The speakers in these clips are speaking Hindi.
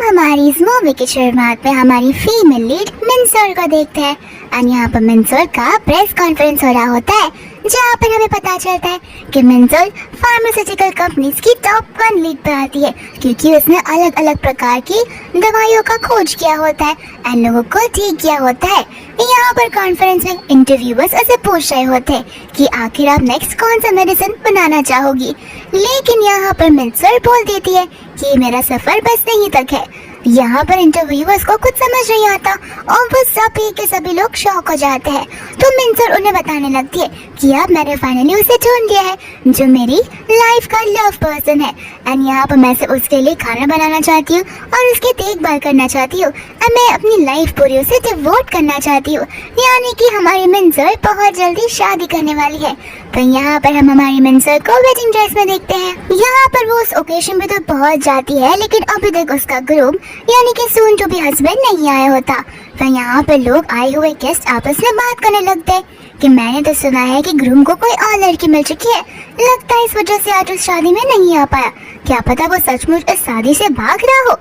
हमारी इस मूवी की शुरुआत में हमारी फीमेल लीड मिनसोल को देखते हैं और यहाँ पर मिनसोल का प्रेस कॉन्फ्रेंस हो रहा होता है, जहाँ पर हमें पता चलता है कि मिनसोल फार्मास्यूटिकल कंपनीज की टॉप 1 लीड पर आती है, क्योंकि उसने अलग अलग प्रकार की दवाइयों का खोज किया होता है और लोगों को ठीक किया होता है। यहाँ पर कॉन्फ्रेंस में इंटरव्यूअर्स ऐसे पूछ रहे होते हैं कि आखिर आप नेक्स्ट कौन सा मेडिसिन बनाना चाहोगी, लेकिन यहाँ पर मिनसोल बोल देती है कि मेरा सफर बस यहीं तक है। यहाँ पर इंटरव्यूअर्स को कुछ समझ नहीं आता और वो सभी के सभी लोग शॉक हो जाते हैं। तो मिनसोल उन्हें बताने लगती है कि अब मैंने फाइनली उसे ढूंढ लिया है जो मेरी लाइफ का लव पर्सन है, एंड यहाँ पर मैं उसके लिए खाना बनाना चाहती हूँ और उसकी देखभाल करना चाहती हूँ और मैं अपनी लाइफ पूरी उसे डिवोट करना चाहती हूँ। यानी कि हमारी मिनसोल बहुत जल्दी शादी करने वाली है। तो यहाँ पर हम हमारी मिनसोल को वेडिंग ड्रेस में देखते हैं। यहाँ पर वो उस ओकेशन पे तो पहुँच जाती है, लेकिन अभी तक उसका ग्रूम यानी कि सून टू बी हस्बैंड नहीं आया होता। तो यहाँ पर लोग आए हुए गेस्ट आपस में बात करने लगते हैं कि मैंने तो सुना है कि ग्रूम को कोई और लड़की मिल चुकी है, लगता है इस वजह से आज उस शादी में नहीं आ पाया। क्या पता वो सचमुच इस शादी से भाग रहा हो।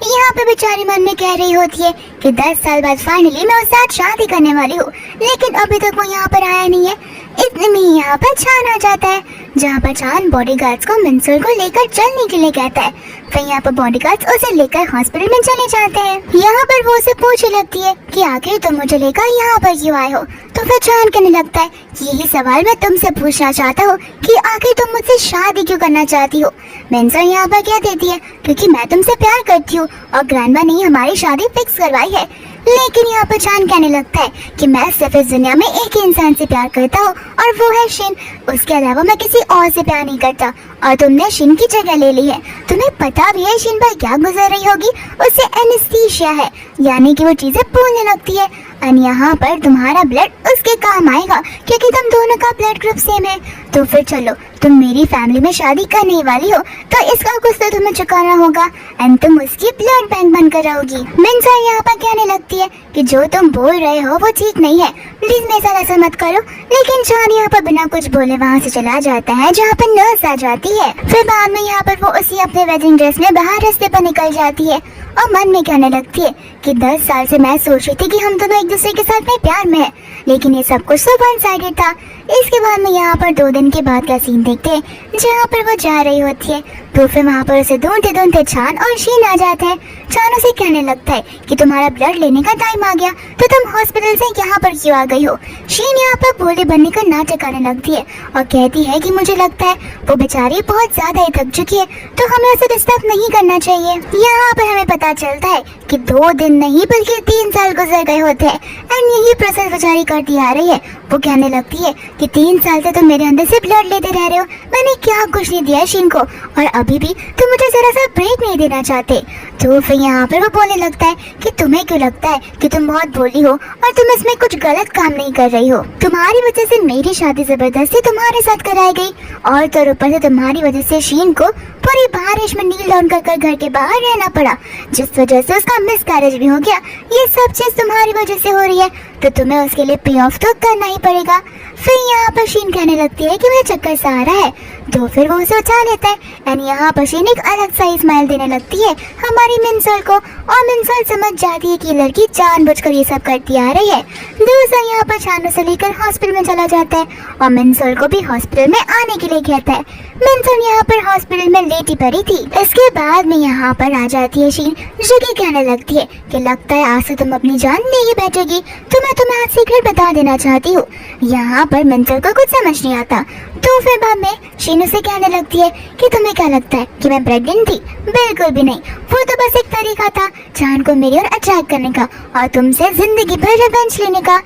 यहाँ पे बेचारी मन में कह रही होती है कि 10 साल बाद फाइनली मैं उसके साथ शादी करने वाली हूँ, लेकिन अभी तक वो यहाँ पर आया नहीं है। इतने में यहाँ पर चान आ जाता है, जहाँ पर चान बॉडीगार्ड्स को मिनसोल को लेकर चलने के लिए कहता है। फिर यहाँ पर बॉडीगार्ड्स उसे लेकर हॉस्पिटल में चले जाते हैं। यहाँ पर वो उसे पूछने लगती है कि आखिर तुम मुझे लेकर यहाँ पर क्यों आए हो। तो फिर चान कहने लगता है कि यही सवाल मैं तुमसे पूछना चाहता हूँ कि आखिर तुम मुझसे शादी क्यों करना चाहती हो। मिनसोल यहाँ पर कह देती है क्योंकि मैं तुमसे प्यार करती हूँ और ग्रैंडमा ने हमारी शादी फिक्स करवाई है। लेकिन यहाँ पर चान कहने लगता है कि मैं सिर्फ इस दुनिया में एक ही इंसान से प्यार करता हूँ और वो है शिन, उसके अलावा मैं किसी और से प्यार नहीं करता और तुमने शिन की जगह ले ली है। तुम्हें पता भी है शिन पर क्या गुजर रही होगी, उसे एनेस्थीसिया है, यानी कि वो चीजें भूलने लगती है। और यहाँ पर तुम्हारा ब्लड उसके काम आएगा क्योंकि तुम दोनों का ब्लड ग्रुप सेम है। तो फिर चलो, तुम मेरी फैमिली में शादी करने वाली हो तो इसका कुछ तो तुम्हें चुकाना होगा एंड तुम उसकी ब्लड बैंक बनकर रहोगी। मिनसोल यहाँ पर कहने लगती है कि जो तुम बोल रहे हो वो ठीक नहीं है, प्लीज मेरे साथ ऐसा मत करो। लेकिन चान यहाँ पर बिना कुछ बोले वहाँ से चला जाता है, जहाँ पर नर्स आ जाती है। फिर बाद में यहाँ पर वो उसी अपने वेडिंग ड्रेस में बाहर रास्ते पर निकल जाती है और मन में कहने लगती है कि 10 साल से मैं सोच रही थी कि हम दोनों एक दूसरे के साथ में प्यार में है, लेकिन ये सब कुछ तो वन साइडेड था। इसके बाद में यहाँ पर 2 दिन के बाद का सीन देखते हैं, जहाँ पर वो जा रही होती है। तो फिर वहाँ पर उसे ढूंढते ढूंढते चान और शीन आ जाते हैं। चान उसे कहने लगता है कि तुम्हारा ब्लड लेने का टाइम आ गया, तो तुम हॉस्पिटल से यहाँ पर क्यों आ गई हो। शीन यहाँ पर भोले बनने का नाटक करने लगती है और कहती है कि मुझे लगता है वो बेचारी बहुत ज्यादा ही थक चुकी है, तो हमें उसे डिस्टर्ब नहीं करना चाहिए। यहाँ पर हमें पता चलता है कि 2 दिन नहीं बल्कि 3 साल गुजर गए होते हैं एंड यही प्रोसेस बेचारी करती आ रही है। वो कहने लगती है कि 3 साल से तुम मेरे अंदर से ब्लड लेते रह रहे हो, मैंने क्या कुछ नहीं दिया शीन को और अभी भी तुम मुझे जरा सा ब्रेक नहीं देना चाहते। तो फिर यहाँ पर वो बोलने लगता है कि तुम्हें क्यों लगता है कि तुम बहुत भोली हो और तुम इसमें कुछ गलत काम नहीं कर रही हो। तुम्हारी वजह से मेरी शादी जबरदस्ती तुम्हारे साथ कराई गई और तो ऊपर से तुम्हारी वजह से शीन को पूरी बारिश में नील डाउन कर घर के बाहर रहना पड़ा, जिस वजह से उसका मिसकैरेज भी हो गया। ये सब चीज तुम्हारी वजह से हो रही है, तो तुम्हें उसके लिए पे ऑफ तो करना ही पड़ेगा। फिर यहाँ पर शीन कहने लगती है कि मुझे चक्कर सा आ रहा है, तो फिर वो उसे उठा लेता है एंड यहाँ पर शीन एक अलग सा स्माइल देने लगती है हमारी मिनसोल को और मिनसोल समझ जाती है कि लड़की जानबूझकर ये सब करती आ रही है। दूसरा यहाँ पर चान उसे लेकर हॉस्पिटल में चला जाता है और मिनसोल को भी हॉस्पिटल में आने के लिए कहता है। मिनसोल यहाँ पर हॉस्पिटल में लेटी पड़ी थी। इसके बाद में यहाँ पर आ जाती है शीन, जो कि कहने लगती है कि लगता है आज से तुम अपनी जान नहीं बैठेगी, तो मैं तुम्हें आज सीक्रेट बता देना चाहती हूँ। यहाँ पर मिनसोल को कुछ समझ नहीं आता। तो फिर बाद में शीन उसे कहने लगती है कि तुम्हें क्या लगता है कि मैं प्रेग्नेंट थी। बिल्कुल भी नहीं, वो तो बस एक तरीका था चान को मेरी ओर अट्रैक्ट करने का और तुमसे जिंदगी भर रिवेंज लेने का।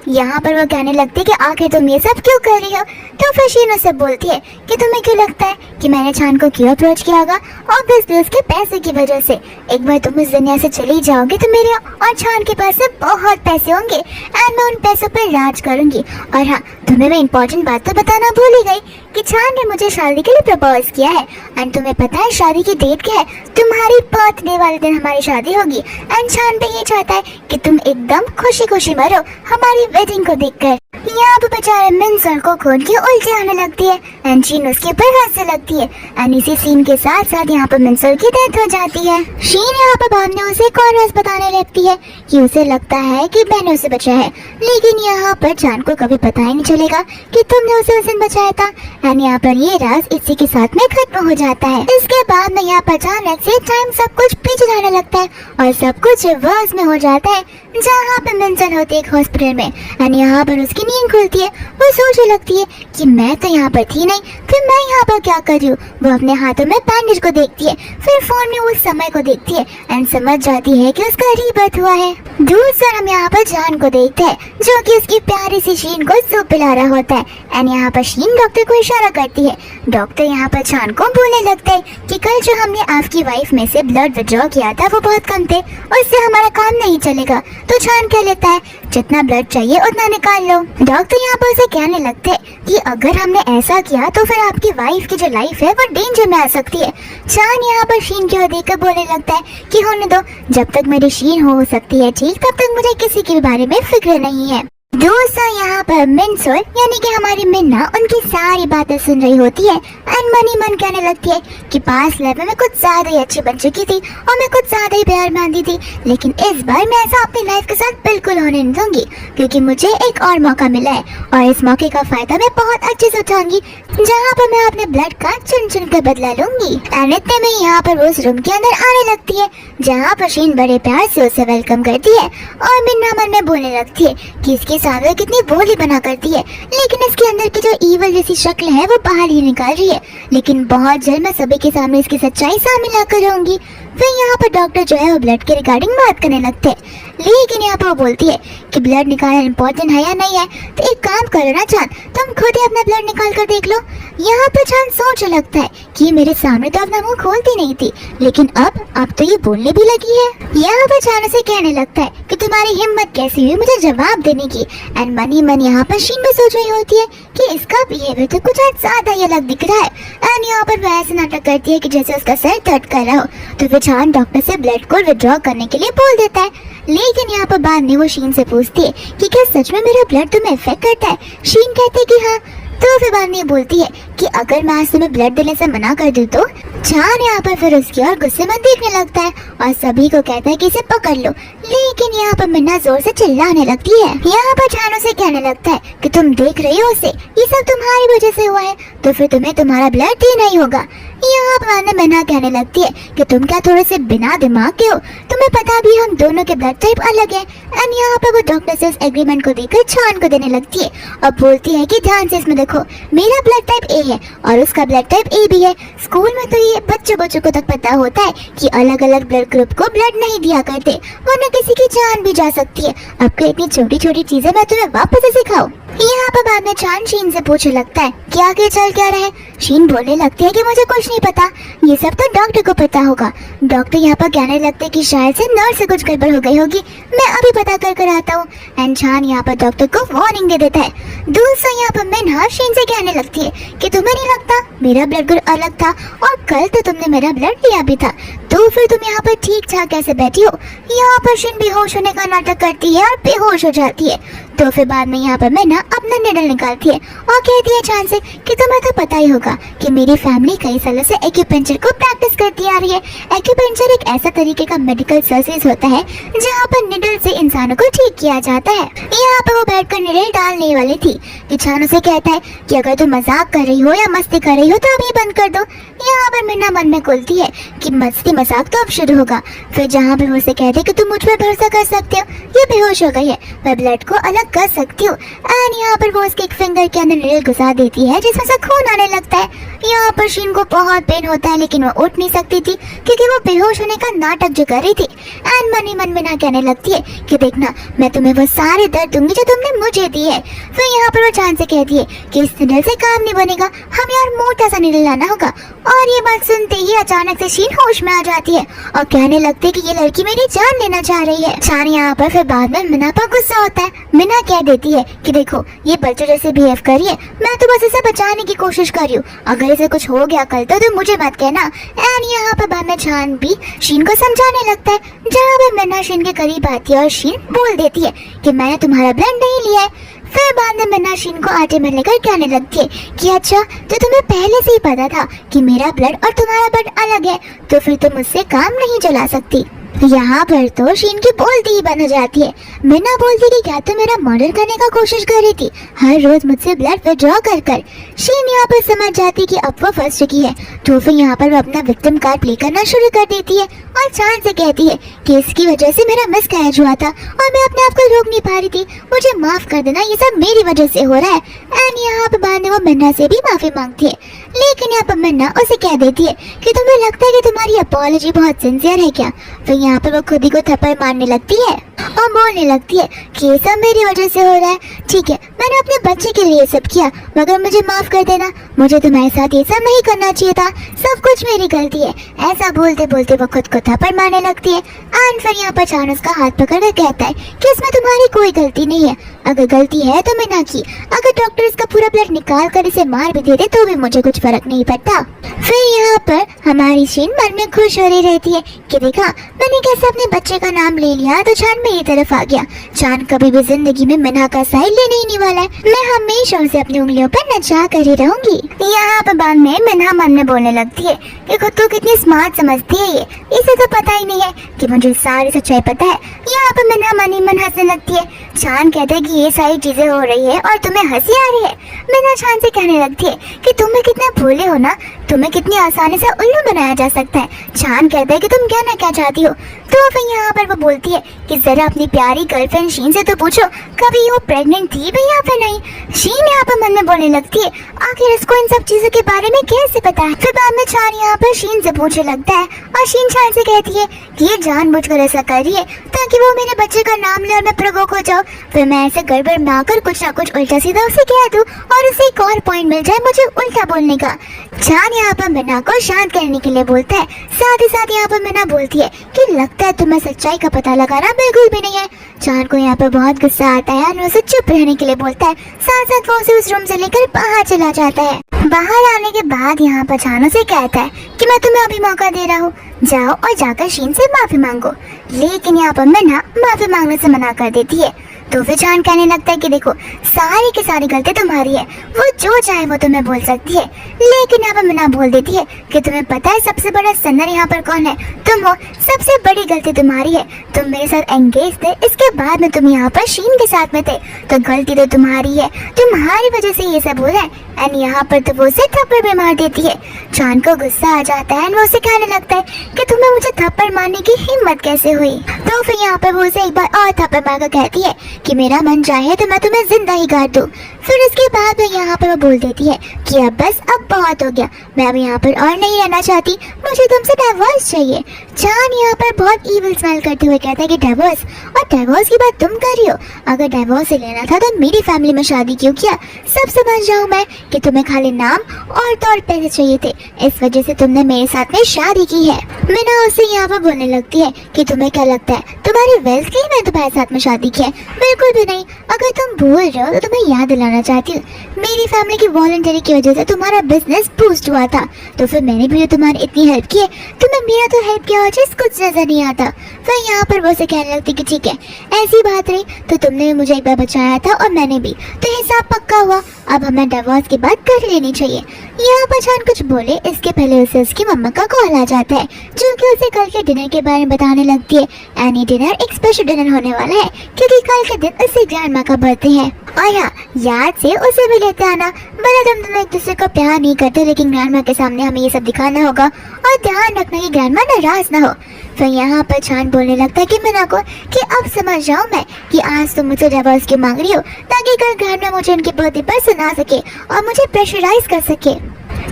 यहाँ पर वो कहने लगती है कि आखिर तुम ये सब क्यों कर रही हो। तो फिर शीन उसे बोलती है कि तुम्हें क्यों लगता है कि मैंने चान को क्यों अप्रोच किया होगा। ऑब्वियसली उसके पैसे की वजह से। एक बार तुम इस दुनिया से चली जाओगे तो मेरे और चान के पास बहुत पैसे होंगे एंड मैं उन पैसों पर राज करूंगी। और हाँ, तुम्हें मैं इम्पोर्टेंट बात तो बताना भूल ही गई कि चान ने मुझे शादी के लिए प्रपोज किया है एंड तुम्हें पता है शादी की डेट क्या है। तुम्हारी बर्थडे वाले दिन हमारी शादी होगी एंड चान भी ये चाहता है कि तुम एकदम खुशी खुशी मरो हमारी वेडिंग को देखकर। यहाँ पे बेचारे मिनसोल को खून की उल्टी आने लगती है एंड शीन उसके ऊपर हंसने लगती है एंड इसी सीन के साथ साथ यहाँ पे मिनसोल की डेथ हो जाती है। शीन यहाँ पे बाद में उसे एक और राज बताने लगती है कि उसे लगता है कि बेन उसे बचा है, लेकिन यहाँ पर जान को कभी पता ही नहीं चलेगा कि तुमने उसे उस दिन बचाया था एंड यहाँ पर ये राज इसी के साथ में खत्म हो जाता है। इसके बाद में यहाँ पर अचानक से टाइम सब कुछ पीछे जाने लगता है और सब कुछ रिवर्स में हो जाता है, जहाँ पे मिनसोल होती है एक हॉस्पिटल में एंड यहाँ पर उसकी नींद खुलती है। वो सोचने लगती है कि मैं तो यहाँ पर थी नहीं, फिर मैं यहाँ पर क्या कर रही हूँ। वो अपने हाथों में बैंडेज को देखती है, फिर फोन में उस समय को देखती है एंड समझ जाती है कि उसका रीबर्थ हुआ है। दूसरा हम यहाँ पर जान को देखते हैं जो कि उसकी प्यारी सी शीन को सूप पिला रहा होता है एंड यहाँ पर शीन डॉक्टर को इशारा करती है। डॉक्टर यहाँ पर जान को बोलने लगता है कि कल जो हमने आपकी वाइफ में से ब्लड विड्रॉ किया था वो बहुत कम थे, उससे हमारा काम नहीं चलेगा। तो जान कह लेता है जितना ब्लड चाहिए उतना निकाल लो। डॉक्टर यहाँ पर उसे कहने लगते हैं कि अगर हमने ऐसा किया तो फिर आपकी वाइफ की जो लाइफ है वो डेंजर में आ सकती है। जान यहाँ पर शीन की ओर देखकर बोलने लगता है कि होने दो, जब तक मेरी शीन हो सकती है ठीक, तब तक मुझे किसी के बारे में फिक्र नहीं है। दोस्तों यहाँ पर मिनसोल यानी कि हमारी मिन्ना उनकी सारी बातें सुन रही होती है एंड मनी मन कहने लगती है कि पास लेवल में कुछ ज्यादा ही अच्छी बन चुकी थी और मैं कुछ ज्यादा ही प्यार मानती थी, लेकिन इस बार मैं ऐसा अपनी लाइफ के साथ बिल्कुल होने नहीं दूंगी क्योंकि मुझे एक और मौका मिला है और इस मौके का फायदा मैं बहुत अच्छे से उठाऊंगी, जहाँ पर मैं अपने ब्लड का चुन चुन कर बदला लूंगी। एंड इतने में यहाँ पर उस रूम के अंदर आने लगती है जहाँ पर शीन बड़े प्यार से उसे वेलकम करती है और मिन्ना मन में बोलने लगती है कि इसके सामने कितनी भोली बना करती है, लेकिन इसके अंदर की जो ईवल जैसी शक्ल है वो बाहर ही निकाल रही है, लेकिन बहुत जल्द मैं सभी के सामने इसकी सच्चाई सामने लाकर रहूंगी। फिर यहाँ पर डॉक्टर जो है वो ब्लड के रिगार्डिंग बात करने लगते हैं, लेकिन यहाँ पर वो बोलती है कि ब्लड निकालना इम्पोर्टेंट है या नहीं है, तो एक काम करो ना जान, तुम खुद ही अपना ब्लड निकाल कर देख लो। यहाँ पर जान सोचने लगता है कि मेरे सामने तो अपना मुंह खोलती नहीं थी, लेकिन अब तो ये बोलने भी लगी है। यहाँ पर जान उसे कहने लगता है कि तुम्हारी हिम्मत कैसी हुई मुझे जवाब देने की। एंड मनी मन यहाँ पर शीन में सोच रही होती है कि इसका बिहेवियर तो कुछ ज्यादा ही अलग दिख रहा है एंड यहाँ पर वह ऐसे नाटक करती है कि जैसे उसका सर दर्द कर रहा हो। तो फिर जान डॉक्टर से ब्लड को विड्रॉ करने के लिए बोल देता है, लेकिन यहाँ पर बाद में वो शीन से पूछती है कि क्या सच में मेरा ब्लड तुम्हें इफेक्ट करता है। शीन कहती है कि हाँ। तो फिर बाद में बोलती है कि अगर मैं आज तुम्हें ब्लड देने से मना कर दूं तो जान यहाँ पर फिर उसकी ओर गुस्से में देखने लगता है और सभी को कहता है कि इसे पकड़ लो, लेकिन यहाँ पर मिन्ना जोर से चिल्लाने लगती है। यहाँ पर जान उसे कहने लगता है कि तुम देख रही हो उसे, ये सब तुम्हारी वजह से हुआ है, तो फिर तुम्हें तुम्हारा ब्लड देना ही होगा। यहाँ पर मिन्ना कहने लगती है कि तुम क्या थोड़े से बिना दिमाग के हो, तुम्हें पता भी हम दोनों के ब्लड टाइप अलग है। एंड यहाँ पर वो डॉक्टर से उस एग्रीमेंट को देकर जान को देने लगती है और बोलती है कि ध्यान से इसमें देखो, मेरा ब्लड टाइप ए है और उसका ब्लड टाइप ए भी है। स्कूल में तो ये बच्चों को तक पता होता है कि अलग अलग ब्लड ग्रुप को ब्लड नहीं दिया करते, वरना किसी की जान भी जा सकती है। अब के इतनी छोटी छोटी चीजें मैं तुम्हें वापस से सिखाऊं। यहाँ पर बाद में जान शीन से पूछने लगता है कि आगे चल क्या रहे। शीन बोलने लगती है कि मुझे कुछ नहीं पता, ये सब तो डॉक्टर को पता होगा। डॉक्टर यहाँ पर कहने लगते हैं कि शायद से नर्स से कुछ गड़बड़ हो गई होगी, मैं अभी पता कर आता हूँ। एंड जान यहाँ पर डॉक्टर को वार्निंग दे देता है। दूसरा यहाँ पर मिन्ना शीन से कहने लगती है कि तुम्हें नहीं लगता मेरा ब्लड ग्रुप अलग था और कल तो तुमने मेरा ब्लड लिया भी था, तो फिर तुम यहाँ पर ठीक ठाक कैसे बैठी हो। यहाँ पर शीन बेहोश होने का नाटक करती है और बेहोश हो जाती है। तो फिर बाद में यहाँ पर मिन्ना अपना निडल निकालती है और कहती है जान से कि तुम्हें तो पता ही होगा कि मेरी फैमिली कई सालों से एक्यूपेंचर को प्रैक्टिस करती आ रही है। एक्यूपेंचर एक ऐसा तरीके का मेडिकल सर्विस होता है जहाँ पर निडल से इंसानों को ठीक किया जाता है। यहाँ पर वो बैठकर निडल डालने वाली थी कि जान उसे कहता है कि अगर तुम मजाक कर रही हो या मस्ती कर रही हो तो अभी बंद कर दो। यहाँ पर मिन्ना मन में बोलती है कि मस्ती मजाक तो अब शुरू होगा। फिर जहाँ पर उसे कहते हैं कि तुम मुझ पर भरोसा कर सकते हो, ये बेहोश हो गई है, मैं ब्लड को अलग कर सकती हूँ। एंड यहाँ पर वो उसके एक फिंगर के अंदर निडल घुसा देती है जिसमें से खून आने लगता है। यहाँ पर शीन को बहुत पेन होता है, लेकिन वो उठ नहीं सकती थी क्योंकि वो बेहोश होने का नाटक जो कर रही थी। एंड मनी मन में ना कहने लगती है कि देखना मैं तुम्हें वो सारे दर्द दूंगी जो तुमने मुझे दी है। फिर यहाँ पर वो जान से कहती है कि इस निडल से काम नहीं बनेगा, हमें और मोटा सा निडल लाना होगा। और ये बात सुनते ही अचानक से शीन होश में आ जाती है और कहने लगती है कि ये लड़की मेरी जान लेना चाह रही है। जान यहाँ पर फिर बाद में मिना पर गुस्सा होता है। मिना कह देती है कि देखो ये बच्चों जैसे बिहेव कर रही है, मैं तो बस इसे बचाने की कोशिश कर रही हूँ, अगर इसे कुछ हो गया कल तो मुझे मत कहना। एंड यहाँ पर बाद में जान भी शीन को समझाने लगता है, जहाँ पर मिना शीन के करीब आती है और शीन बोल देती है कि मैंने तुम्हारा ब्लड नहीं लिया है। फिर बाद में मन्ना शीन को आटे में लेकर कहने लगती है कि अच्छा, तो तुम्हें पहले से ही पता था कि मेरा ब्लड और तुम्हारा ब्लड अलग है, तो फिर तुम मुझसे काम नहीं चला सकती। यहाँ पर तो शीन की बोलती ही बंद हो जाती है। मन्ना बोलती कि क्या तुम मेरा मर्डर करने का कोशिश कर रही थी, हर रोज मुझसे ब्लड विड्रॉ कर कर। शीन यहाँ पर समझ जाती कि अब वो फंस चुकी है, तो फिर यहाँ पर वो अपना विक्टिम कार्ड प्ले करना शुरू कर देती है और चांद से कहती है कि इसकी वजह से मेरा मिसकैरेज हुआ था और मैं अपने आप को रोक नहीं पा रही थी, मुझे माफ कर देना, ये सब मेरी वजह से हो रहा है। एंड यहाँ पर बाद में वो मन्ना से भी माफी मांगती है, लेकिन यहाँ पर मन्ना उसे कह देती है कि तुम्हें लगता है कि तुम्हारी अपॉलॉजी बहुत सिंसियर है क्या। फिर यहाँ पर वो खुद ही को थप्पड़ मारने लगती है और बोलने लगती है कि ये सब मेरी वजह से हो रहा है, ठीक है मैंने अपने बच्चे के लिए सब किया, मगर मुझे माफ कर देना, मुझे तुम्हारे साथ ये सब नहीं करना चाहिए था, सब कुछ मेरी गलती है। ऐसा बोलते बोलते वो खुद को थप्पड़ मारने लगती है। एंड फिर यहाँ पर चान उसका हाथ पकड़ कहता है कि इसमें तुम्हारी कोई गलती नहीं है, अगर गलती है तो मैं ना की, अगर डॉक्टर इसका पूरा ब्लड निकाल कर इसे मार भी देते तो भी मुझे कुछ फर्क नहीं पड़ता। फिर यहाँ पर हमारी शीन मन में खुश हो रही रहती है कि देखा मैंने कैसे अपने बच्चे का नाम ले लिया तो चांद मेरी तरफ आ गया। चांद कभी भी जिंदगी में मन्ना का साइड लेने ही नहीं वाला है, मैं हमेशा उसे अपनी उंगलियों पर नचा कर ही रहूंगी। यहाँ पर बाद में मन्ना मन में बोलने लगती है कि खुद को कितनी स्मार्ट समझती है ये, इसे तो पता ही नहीं है कि मुझे सारी सच्चाई पता है। यहाँ पर मन्ना मन ही मन हंसने लगती है। चांद कहता है कि ये सारी चीजें हो रही है और तुम्हें हंसी आ रही है। मन्ना चांद से कहने लगती है कि तुम्हें कितने भोले हो ना, तुम्हें कितनी आसानी से उल्लू बनाया जा सकता है। चांद कहता है कि तुम कहना क्या चाहती हो। तो फिर यहाँ पर वो बोलती है कि जरा अपनी प्यारी गर्लफ्रेंड शीन से तो पूछो कभी वो प्रेग्नेंट थी भी या फिर नहीं। शीन यहाँ पर मन में बोलने लगती है आखिर इसको इन सब चीजों के बारे में कैसे पता है। फिर बाद में चांद यहाँ पर शीन से पूछने लगता है और शीन चांद से कहती है कि ये जानबूझकर ऐसा कर रही है ताकि वो मेरे बच्चे का नाम ले और मैं प्रवोक हो जाऊँ, फिर मैं ऐसे गड़बड़ ना कर कुछ ना कुछ उल्टा सीधा उसे कह दूँ और उसे एक और पॉइंट मिल जाए मुझे उल्टा बोलने का। चांद यहाँ पर मन्ना को शांत करने के लिए बोलता है, साथ ही साथ यहाँ पर मन्ना बोलती है कि लगता है तुम्हें सच्चाई का पता लगाना बिल्कुल भी नहीं है। चांद को यहाँ पर बहुत गुस्सा आता है और उसे चुप रहने के लिए बोलता है, साथ साथ वो उसे उस रूम से लेकर बाहर चला जाता है। बाहर आने के बाद यहाँ पर चांद उसे कहता है कि मैं तुम्हें अभी मौका दे रहा हूँ, जाओ और जाकर शीन से माफी मांगो। लेकिन यहाँ पर मन्ना माफी मांगने से मना कर देती है। तो फिर चांद कहने लगता है कि देखो सारी की सारी गलती तुम्हारी है, वो जो चाहे वो तुम्हें बोल सकती है। लेकिन यहाँ पर मन्ना बोल देती है कि तुम्हें पता है सबसे बड़ा सन्नर यहाँ पर कौन है, तुम हो। सबसे बड़ी गलती तुम्हारी है, तुम मेरे साथ एंगेज थे, इसके बाद में तुम यहाँ पर शीन के साथ में थे, तो गलती तो तुम्हारी है, तुम्हारी वजह से ये सब हो रहा है। एंड यहाँ पर तो वो उसे थप्पड़ भी मार देती है। चांद को गुस्सा आ जाता है, वो उसे कहने लगता है कि तुम्हें मुझे थप्पड़ मारने की हिम्मत कैसे हुई। तो फिर यहाँ पर वो उसे एक बार और थप्पड़ मारकर कहती है कि मेरा मन चाहे तो मैं तुम्हें जिंदा ही काट दूं। फिर इसके बाद में यहाँ पर वो बोल देती है कि अब बस, अब बहुत हो गया, मैं अब यहाँ पर और नहीं रहना चाहती, मुझे तुमसे डिवोर्स चाहिए। चांद यहाँ पर बहुत ईविल स्माइल करते हुए कहता है कि डिवोर्स, और डिवोर्स की बात तुम कर रही हो, अगर डिवोर्स से लेना था तो मेरी फैमिली में शादी क्यों किया। सब समझ जाऊँ मैं कि तुम्हें खाली नाम और तौर पैसे चाहिए थे, इस वजह से तुमने मेरे साथ में शादी की है। मीना उससे यहाँ पर बोलने लगती है कि तुम्हें क्या लगता है तुम्हारी वेल्थ के लिए मैं तुम्हारे साथ में शादी की है। बिल्कुल भी नहीं, अगर तुम भूल रहे हो तो तुम्हें याद दिलाना चाहती हूँ, मेरी फैमिली की वॉलंटरी की वजह से तुम्हारा बिजनेस बूस्ट हुआ था, तो फिर मैंने भी तुम्हारी इतनी हेल्प की है, तुम्हें मेरा तो हेल्प किया वजह कुछ नजर नहीं आता। फिर यहाँ पर वो से कहने लगती कि ठीक है ऐसी बात रही तो तुमने मुझे एक बार बचाया था और मैंने भी, तो हिसाब पक्का हुआ, अब हमें डिवोर्स की बात कर लेनी चाहिए। यहाँ पर चांद कुछ बोले इसके पहले उसे उसकी मम्मा का कॉल आ जाता है जो कि उसे कल के डिनर के बारे में बताने लगती है। एनी डिनर एक स्पेशल डिनर होने वाला है क्योंकि कल के दिन उससे ग्रैंड माँ का बर्थडे है। और हाँ याद से उसे भी लेते आना, भले तुम दोनों एक दूसरे को प्यार नहीं करते लेकिन ग्रैंड माँ के सामने हमें ये सब दिखाना होगा और ध्यान रखना कि ग्रैंड माँ नाराज ना हो। फिर यहाँ पर चांद बोलने लगता है कि मीना को कि अब समझ जाऊँ मैं कि आज तुम मुझे डिवोर्स क्यों मांग रही हो, ताकि कल ग्रैंड माँ मुझे उनके बर्थडे पर सुना सके और मुझे प्रेशराइज कर सके।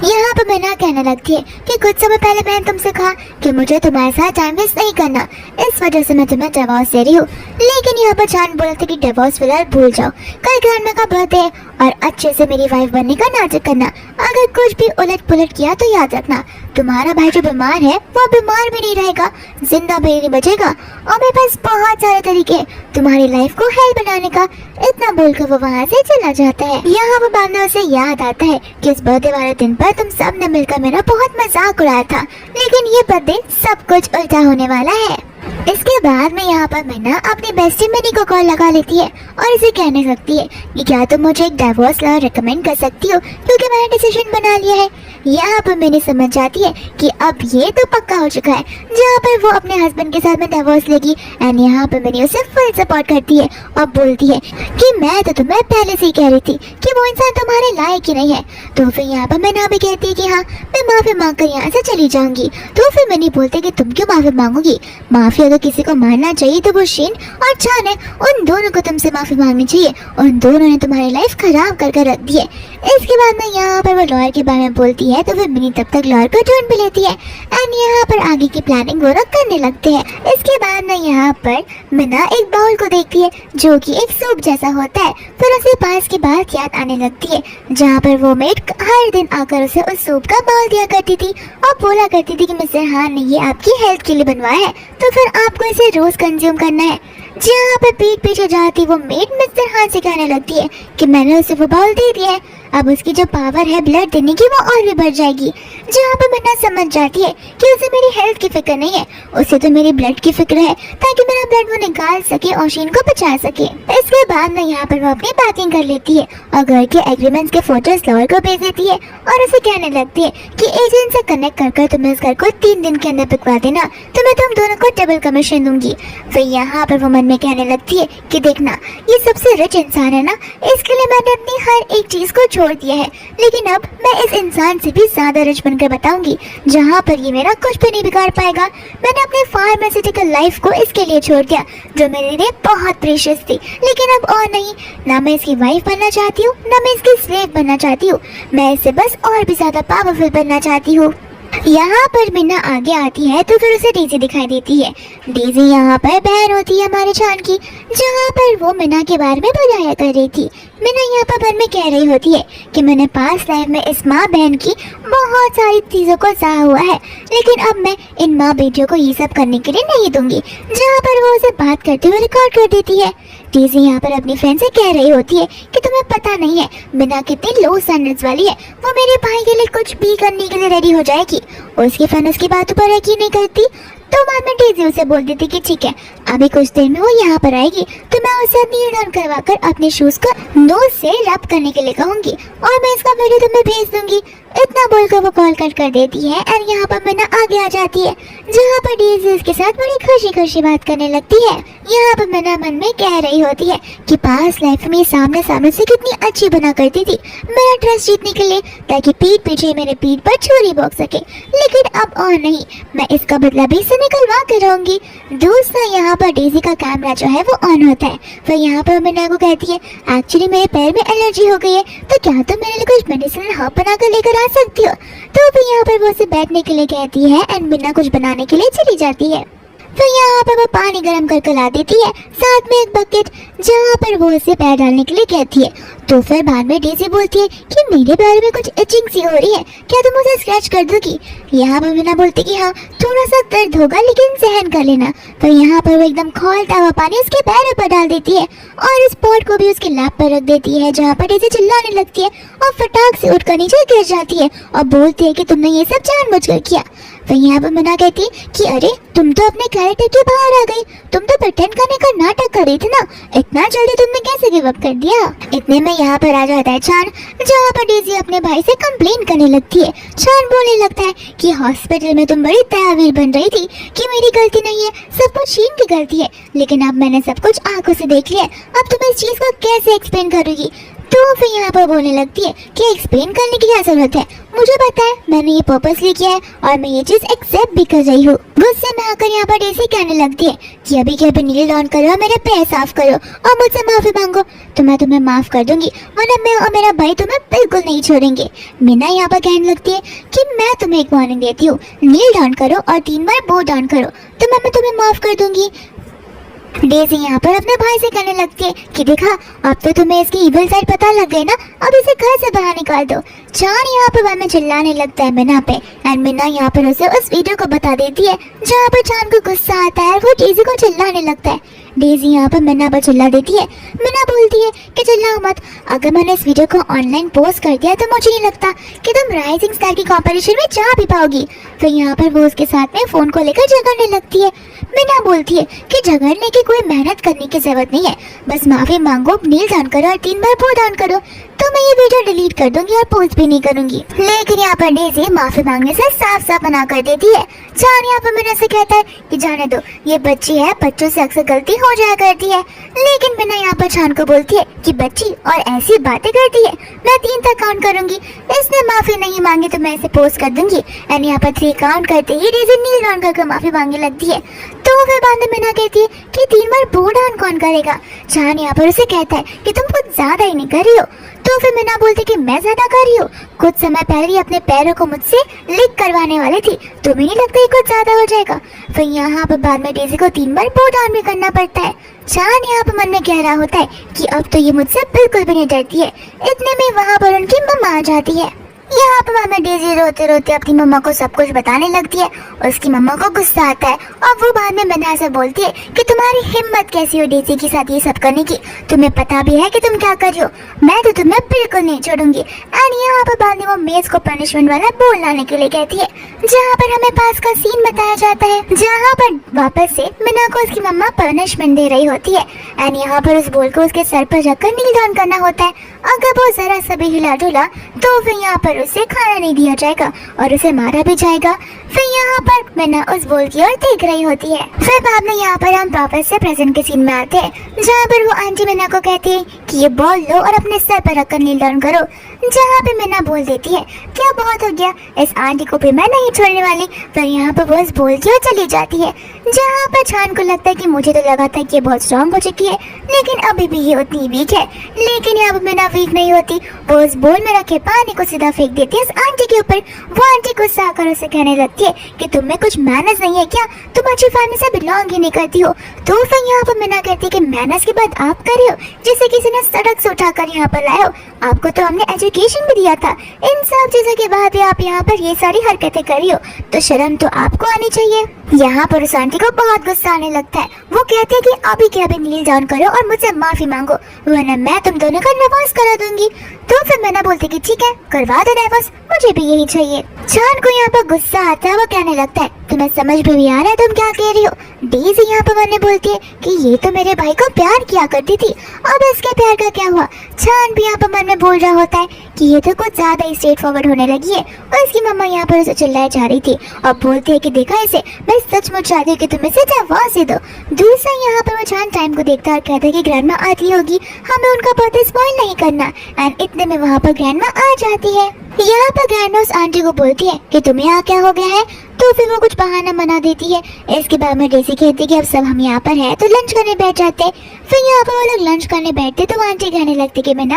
यहाँ पर मीना कहने लगती है कि कुछ समय पहले मैंने तुमसे कहा कि मुझे तुम्हारे साथ टाइम वेस्ट नहीं करना, इस वजह से मैं तुम्हें डिवोर्स दे रही हूँ। लेकिन यहाँ पर चांद बोलते कि डिवोर्स फिलहाल भूल जाओ, कल ग्रैंड का बर्थडे है और अच्छे से मेरी वाइफ बनने का नाटक करना। अगर कुछ भी उलट पुलट किया तो याद रखना तुम्हारा भाई जो बीमार है वो बीमार भी नहीं रहेगा, जिंदा भी नहीं बचेगा और मेरे पास बहुत सारे तरीके हैं तुम्हारी लाइफ को हेल्प बनाने का। इतना बोलकर वो वहाँ से चला जाता है। यहाँ वो बाद में उसे याद आता है कि इस बर्थडे वाले दिन पर तुम सब ने मिलकर मेरा बहुत मजाक उड़ाया था, लेकिन ये बर्थडे सब कुछ उल्टा होने वाला है। इसके बाद में यहाँ पर मीना अपनी बेस्टी मिनी को कॉल लगा लेती है और इसे कहने लगती है कि क्या तुम मुझे एक डिवोर्स लॉ रिकमेंड कर सकती हो, क्योंकि मैंने डिसीजन बना लिया है। यहाँ पर मिनी समझ जाती है कि अब ये तो पक्का हो चुका है, जहाँ पर वो अपने हस्बैंड के साथ में डिवोर्स लेगी। एंड यहाँ पर मिनी उसे फुल सपोर्ट करती है और बोलती है कि मैं तो तुम्हें पहले से ही कह रही थी कि वो इंसान तुम्हारे लायक ही नहीं है। तो फिर यहाँ पर मीना भी कहती है कि हाँ, मैं माफी मांग कर यहाँ से चली जाऊंगी। तो फिर मिनी बोलते है कि तुम क्यों माफी मांगोगी, माफी अगर किसी को मानना चाहिए तो वो शीन और चान है, उन दोनों को तुमसे माफी मांगनी चाहिए। उन दोनों ने तुम्हारी लाइफ खराब कर रख दी है। इसके बाद में यहाँ पर वो लॉयर के बारे में बोलती है, तो फिर मिनी तब तक लॉयर को ढूंढ भी लेती है एंड यहाँ पर आगे की प्लानिंग वो लोग करने लगते हैं। इसके बाद में यहाँ पर मीना एक बाउल को देखती है जो कि एक सूप जैसा होता है। फिर उसे पास की बात याद आने लगती है, जहाँ पर वो मेड हर दिन आकर उसे उस सूप का बाउल दिया करती थी और बोला करती थी कि मिस्टर हान ने ये आपकी हेल्थ के लिए बनवाया है, तो फिर आपको इसे रोज कंज्यूम करना है। जहाँ पर पीठ पीछे जाती वो मेड मिस्टर हान से कहने लगती है कि मैंने उसे वो बाउल दे दिया है, अब उसकी जो पावर है ब्लड देने की वो और भी बढ़ जाएगी। जहाँ पर मीना समझ जाती है कि उसे मेरी हेल्थ की फिक्र नहीं है, उसे तो मेरी ब्लड की फिक्र है, ताकि मेरा ब्लड वो निकाल सके और शीन को बचा सके। इसके बाद में यहाँ पर वो अपनी पैकिंग कर लेती है और घर के एग्रीमेंट्स के फोटोज लॉयर को भेज देती है और उसे कहने लगती है कि एजेंट से कनेक्ट कर तुम्हें इस घर को 3 दिन के अंदर बिकवा देना, तो मैं तुम दोनों को डबल कमीशन दूंगी। फिर यहाँ पर वो मन में कहने लगती है कि देखना, ये सबसे रिच इंसान है ना, इसके लिए मैंने अपनी हर एक चीज को छोड़ दिया है, लेकिन अब मैं इस इंसान से भी ज्यादा रिच बनकर बताऊंगी, जहाँ पर ये मेरा कुछ भी नहीं बिगाड़ पाएगा। मैंने अपने फार्मास्यूटिकल लाइफ को इसके लिए छोड़ दिया जो मेरे लिए बहुत प्रेशियस थी, लेकिन अब और नहीं, ना मैं इसकी वाइफ बनना चाहती हूँ, ना मैं इसकी स्लेव बनना चाहती हूँ, मैं इससे बस और भी ज्यादा पावरफुल बनना चाहती हूँ। यहाँ पर मीना आगे आती है तो फिर उसे डेजी दिखाई देती है। डेजी यहाँ पर बहन होती है हमारे चान की, जहाँ पर वो मीना के बारे में बुलाया कर रही थी। मीना यहाँ पर मन में कह रही होती है कि मैंने पास्ट लाइफ में इस माँ बहन की बहुत सारी चीजों को सहा हुआ है, लेकिन अब मैं इन माँ बेटियों को ये सब करने के लिए नहीं दूंगी। जहाँ पर वो उसे बात करते हुए रिकॉर्ड कर देती है। डेजी यहाँ पर अपनी फ्रेंड से कह रही होती है कि तुम्हें पता नहीं है मीना कितनी लो स्टैंडर्ड्स वाली है, वो मेरे भाई के लिए कुछ भी करने के लिए रेडी हो जाएगी। उसकी फ्रेंड उसकी बातों पर यकीन नहीं करती, तो बाद में डेजी उसे बोल देती कि ठीक है, अभी कुछ देर में वो यहाँ पर आएगी, तो मैं उसे नील डाउन करवाकर अपने शूज को नोज से रब करने के लिए कहूंगी और मैं इसका वीडियो तुम्हें भेज दूंगी। इतना बोलकर वो कॉल कट कर देती है और यहाँ पर मीना आगे आ जाती है, जहाँ पर डेजी उसके साथ बड़ी खुशी खुशी बात करने लगती है। यहाँ पर मीना मन में कह रही होती है कि पास्ट लाइफ में सामने सामने से कितनी अच्छी बना करती थी मेरा ट्रस्ट जीतने के लिए, ताकि पीठ पीछे मेरे पीठ पर छुरी भोंक सके, लेकिन अब और नहीं, मैं इसका बदला भी से निकलवा कर रहूंगी। दोस्तों यहाँ पर डेजी का कैमरा जो है वो ऑन होता है। फिर यहाँ पर मीना को कहती है एक्चुअली मेरे पैर में एलर्जी हो गई है, तो क्या तुम मेरे लिए कुछ मेडिसिन हर्ब बना कर लेकर आ सकती हो। तो फिर यहाँ पर वो उसे बैठने के लिए कहती है एंड मीना कुछ बनाने के लिए चली जाती है। तो यहाँ पर वो पानी गर्म कर ला देती है, साथ में एक बकेट, जहाँ पर वो उसे पैर डालने के लिए कहती है। तो फिर बाद में डेजी बोलती है कि मेरे पैर में कुछ इचिंग सी हो रही है, क्या तुम उसे स्क्रैच कर दोगी। यहाँ पर मीना बोलती कि हाँ, थोड़ा सा दर्द होगा लेकिन सहन कर लेना। फिर यहाँ पर वो एकदम खौलता हुआ पानी उसके पैरों पर डाल देती है और इस पॉट को भी उसके लैप पर रख देती है, जहाँ पर डेजी चिल्लाने लगती है और फटाक से उठकर नीचे गिर जाती है और बोलती है कि तुमने ये सब जानबूझकर किया। फिर यहाँ पर मीना कहती कि अरे तुम तो अपने कैरेक्टर के बाहर आ गई, तुम तो प्रिटेंड करने का नाटक कर रही थी ना, इतना जल्दी तुमने कैसे गिव अप कर दिया। इतने में यहाँ पर आ जाता है चान, जहाँ पर डेजी अपने भाई से कंप्लेन करने लगती है। चान बोलने लगता है कि हॉस्पिटल में तुम बड़ी तहवीर बन रही थी कि मेरी गलती नहीं है, सब कुछ शीन की गलती है, लेकिन अब मैंने सब कुछ आंखों से देख लिया, अब तुम इस चीज को कैसे एक्सप्लेन करोगी। तो फिर यहाँ पर बोलने लगती है कि एक्सप्लेन करने की क्या जरूरत है, मुझे पता है, मैंने ये पर्पसली किया है और मैं ये चीज एक्सेप्ट भी कर रही हूँ। गुस्से में आकर यहाँ पर डेजी कहने लगती है कि अभी के अभी नील डाउन करो, मेरे पैर साफ करो और मुझसे माफी मांगो, तो मैं तुम्हें माफ कर दूंगी, वरना मैं और मेरा भाई तुम्हें बिल्कुल नहीं छोड़ेंगे। मीना यहाँ पर कहने लगती है कि मैं तुम्हें एक वार्निंग देती हूँ, नील डाउन करो और 3 बार बो डाउन करो, तो मैं तुम्हें माफ कर दूंगी। डेजी यहाँ पर अपने भाई से कहने लगती है कि देखा, अब तो तुम्हें इसकी इविल साइड पता लग गई ना, अब इसे घर से बाहर निकाल दो। चान यहाँ पर बाद में चिल्लाने लगता है मीना पे एंड मीना यहाँ पर उसे उस वीडियो को बता देती है, जहाँ पर चान को गुस्सा आता है, वो डेजी को चिल्लाने लगता है। डेजी यहाँ पर मिन्ना पर चिल्ला देती है। मिन्ना बोलती है कि चिल्लाओ मत, अगर मैंने इस वीडियो को ऑनलाइन पोस्ट कर दिया तो मुझे नहीं लगता कि तुम राइजिंग स्टार की कंपटीशन में जा भी पाओगी। फिर यहाँ पर वो उसके साथ में फोन को लेकर झगड़ने लगती है। मिन्ना बोलती है कि झगड़ने की कोई मेहनत करने की जरूरत नहीं है, बस माफी मांगो, नील डाउन करो और 3 बार बो डाउन करो, तो मैं ये वीडियो डिलीट कर दूंगी और पोस्ट भी नहीं करूंगी। लेकिन यहाँ पर डेजी माफी मांगने से साफ साफ मना कर देती है। चान यहाँ पर मिन्ना से कहता है कि जाने दो, ये बच्ची है, बच्चों से अक्सर गलती हो जाया करती है। लेकिन मिन्ना यहाँ पर चान को बोलती है कि बच्ची और ऐसी बातें करती है, मैं 3 तक काउंट करूंगी, इसने माफी नहीं मांगी तो मैं इसे पोस्ट कर दूंगी। एंड यहाँ पर 3 काउंट करते ही डेजी नील डाउन करके माफी मांगने लगती है। तो फिर बाद में मिन्ना कहती है कि 3 बार बो डाउन कौन करेगा। चान यहाँ पर उसे कहता है कि तुम कुछ ज्यादा ही नहीं कर रही हो। तो फिर मिन्ना बोलती कि मैं ज्यादा कर रही हूँ, कुछ समय पहले अपने पैरों को मुझसे लिक करवाने वाली थी, तुम्हें नहीं लगता ये कुछ ज्यादा हो जाएगा। फिर यहाँ पर बाद में डेजी को 3 बार बो डाउन भी करना पड़ता है। चान यहाँ पर मन में कह रहा होता है कि अब तो ये मुझसे बिल्कुल भी नहीं डरती है। इतने में वहाँ पर उनकी मम्मा आ जाती है। यहाँ पर मामा डेजी रोते रोते अपनी मम्मा को सब कुछ बताने लगती है। उसकी मम्मा को गुस्सा आता है और वो बाद में मिन्ना से बोलती है कि तुम्हारी हिम्मत कैसी हो डेजी के साथ ये सब करने की, तुम्हें पता भी है कि तुम क्या कर रही हो, मैं तो तुम्हें बिल्कुल नहीं छोड़ूंगी। एंड यहाँ पर बाद में वो मेज को पनिशमेंट वाला बोल लाने के लिए कहती है, जहाँ पर हमें पास का सीन बताया जाता है जहाँ पर वापस से मिन्ना को उसकी मम्मा पनिशमेंट दे रही होती है। एंड यहाँ पर उस बोल को उसके सर पर रखकर नील डाउन करना होता है। अगर वो जरा सा भी हिला डुला तो फिर यहाँ पर उसे खाना नहीं दिया जाएगा और उसे मारा भी जाएगा। फिर यहाँ पर मिन्ना उस बोल की ओर देख रही होती है। फिर बाद में यहाँ पर हम वापस से प्रेजेंट के सीन में आते हैं, जहाँ पर वो आंटी मिन्ना को कहती है कि ये बॉल लो और अपने सर पर रखकर नील डाउन करो। जहाँ पे मिन्ना बोल देती है क्या बहुत हो गया, इस आंटी को भी मैं नहीं छोड़ने वाली। फिर यहाँ पर वो उस बोल की ओर चली जाती है। जहाँ पर छान को लगता है कि मुझे तो लगा था कि ये बहुत स्ट्रॉन्ग हो चुकी है, लेकिन अभी भी ये उतनी वीक है। लेकिन यहाँ पर मिन्ना वीक नहीं होती, वो उस बोल में रखे पानी को सीधा फेंक देती है उस आंटी के ऊपर। वो आंटी गुस्सा आकर उसे कहने लगती है कि तुम में कुछ मैनर्स नहीं है क्या, तुम अच्छी फैमिली से बिलोंग ही नहीं करती हो। तो फिर यहाँ पर मिन्ना कहती है कि मैनर्स की बात आप कर रही हो, जिसे किसी ने सड़क से उठाकर यहाँ पर लाए हो, आपको तो हमने एजुकेशन भी दिया था, इन सब चीजों के बाद भी आप यहाँ पर ये सारी हरकतें कर रही हो, तो शर्म तो आपको आनी चाहिए। यहाँ पर उस आंटी को बहुत गुस्सा आने लगता है। वो कहती है कि अभी के अभी नील डाउन करो और मुझसे माफी मांगो, वरना मैं तुम दोनों का डिवोर्स करा दूंगी। तो फिर मैंने बोलती कि ठीक है करवा दो डिवोर्स, मुझे भी यही चाहिए। चान को यहाँ पर गुस्सा आता है। वो कहने लगता है तुम्हें समझ भी आ रहा है तुम क्या कह रही हो। डेजी यहाँ पर मैंने बोलती है कि ये तो मेरे भाई को प्यार किया करती थी, अब इसके प्यार का क्या हुआ। चान भी यहाँ पर मन में बोल रहा होता है कि ये तो कुछ ज्यादा ही स्ट्रेट फॉरवर्ड होने लगी है। और इसकी मम्मा यहाँ पर उसे चिल्लाए जा रही थी और बोलती है कि देखा इसे, मैं सचमुच चाहती हूँ कि तुम इसे डिवोर्स दे दो। दूसरा यहाँ पर वो चान टाइम को देखता है और कहता है कि ग्रैंडमा आती होगी, हमें उनका बर्थडे स्पॉइल नहीं करना। एंड इतने में वहाँ पर ग्रैंडमा आ जाती है। यहाँ पर ग्रैंडमा उस आंटी को बोलती है कि तुम्हें यहाँ क्या हो गया है। तो फिर वो कुछ बहाना बना देती है। इसके बाद में डेजी कहती है कि अब सब हम यहाँ पर हैं तो लंच करने बैठ जाते। फिर यहाँ पर वो लोग लंच करने बैठते तो आंटी कहने लगती कि मैंने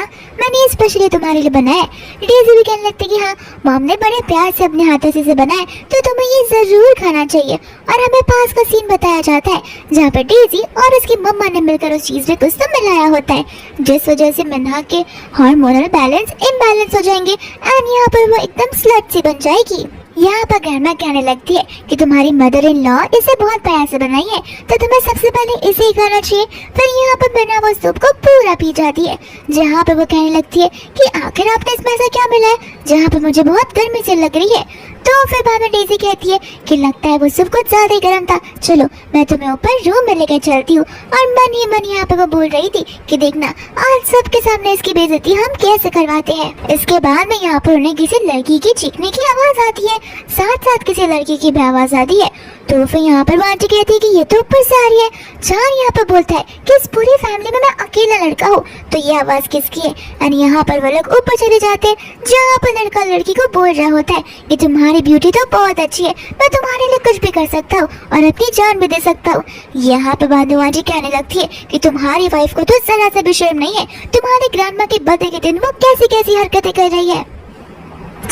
ये स्पेशली तुम्हारे लिए बनाया है। डेजी भी कहने लगती कि हाँ मॉम ने बड़े प्यार से अपने हाथों से इसे बनाया, तो तुम्हें ये जरूर खाना चाहिए। और हमें पास का सीन बताया जाता है जहाँ पर डेजी और उसकी मम्मा ने मिलकर उस चीज में कुछ तो मिलाया होता है, जिस वजह से मिन्ना के हार्मोनल बैलेंस इम्बैलेंस हो जाएंगे एंड यहाँ पर वो एकदम स्लट सी बन जाएगी। यहाँ पर ग्रैंडमा कहने लगती है कि तुम्हारी मदर इन लॉ इसे बहुत प्यार से बनाई है, तो तुम्हें सबसे पहले इसे ही खाना चाहिए। फिर यहाँ पर बिना वो सूप को पूरा पी जाती है। जहाँ पर वो कहने लगती है कि आखिर आपने इसमें ऐसा क्या मिला है जहाँ पर मुझे बहुत गर्मी से लग रही है। तो फिर बाद में डेजी कहती है कि लगता है वो सूप कुछ ज्यादा ही गर्म था, चलो मैं तुम्हें ऊपर रूम में लेकर चलती हूँ। और मन ही मन यहाँ पर वो बोल रही थी कि देखना आज सबके सामने इसकी बेइज्जती हम कैसे करवाते हैं। इसके बाद में यहाँ पर उन्हें किसी लड़की की चीखने की आवाज आती है, साथ साथ किसी लड़की की भी आवाज आती है। तो फिर यहाँ पर वो आंटी कहती है कि ये तो ऊपर से आ रही है। चान यहाँ पर बोलता है कि इस पूरी फैमिली में मैं अकेला लड़का हूँ, तो ये आवाज किसकी है। और यहाँ पर वो लोग ऊपर चले जाते हैं, जहाँ पर लड़का लड़की को बोल रहा होता है कि तुम्हारी ब्यूटी तो बहुत अच्छी है, मैं तुम्हारे लिए कुछ भी कर सकता हूँ और अपनी जान भी दे सकता हूँ। यहाँ पर बादू आंटी कहने लगती है कि तुम्हारी वाइफ को तो जरा सा भी शर्म नहीं है, तुम्हारी ग्रैंडमा के बर्थडे के दिन वो कैसी कैसी हरकतें कर रही है।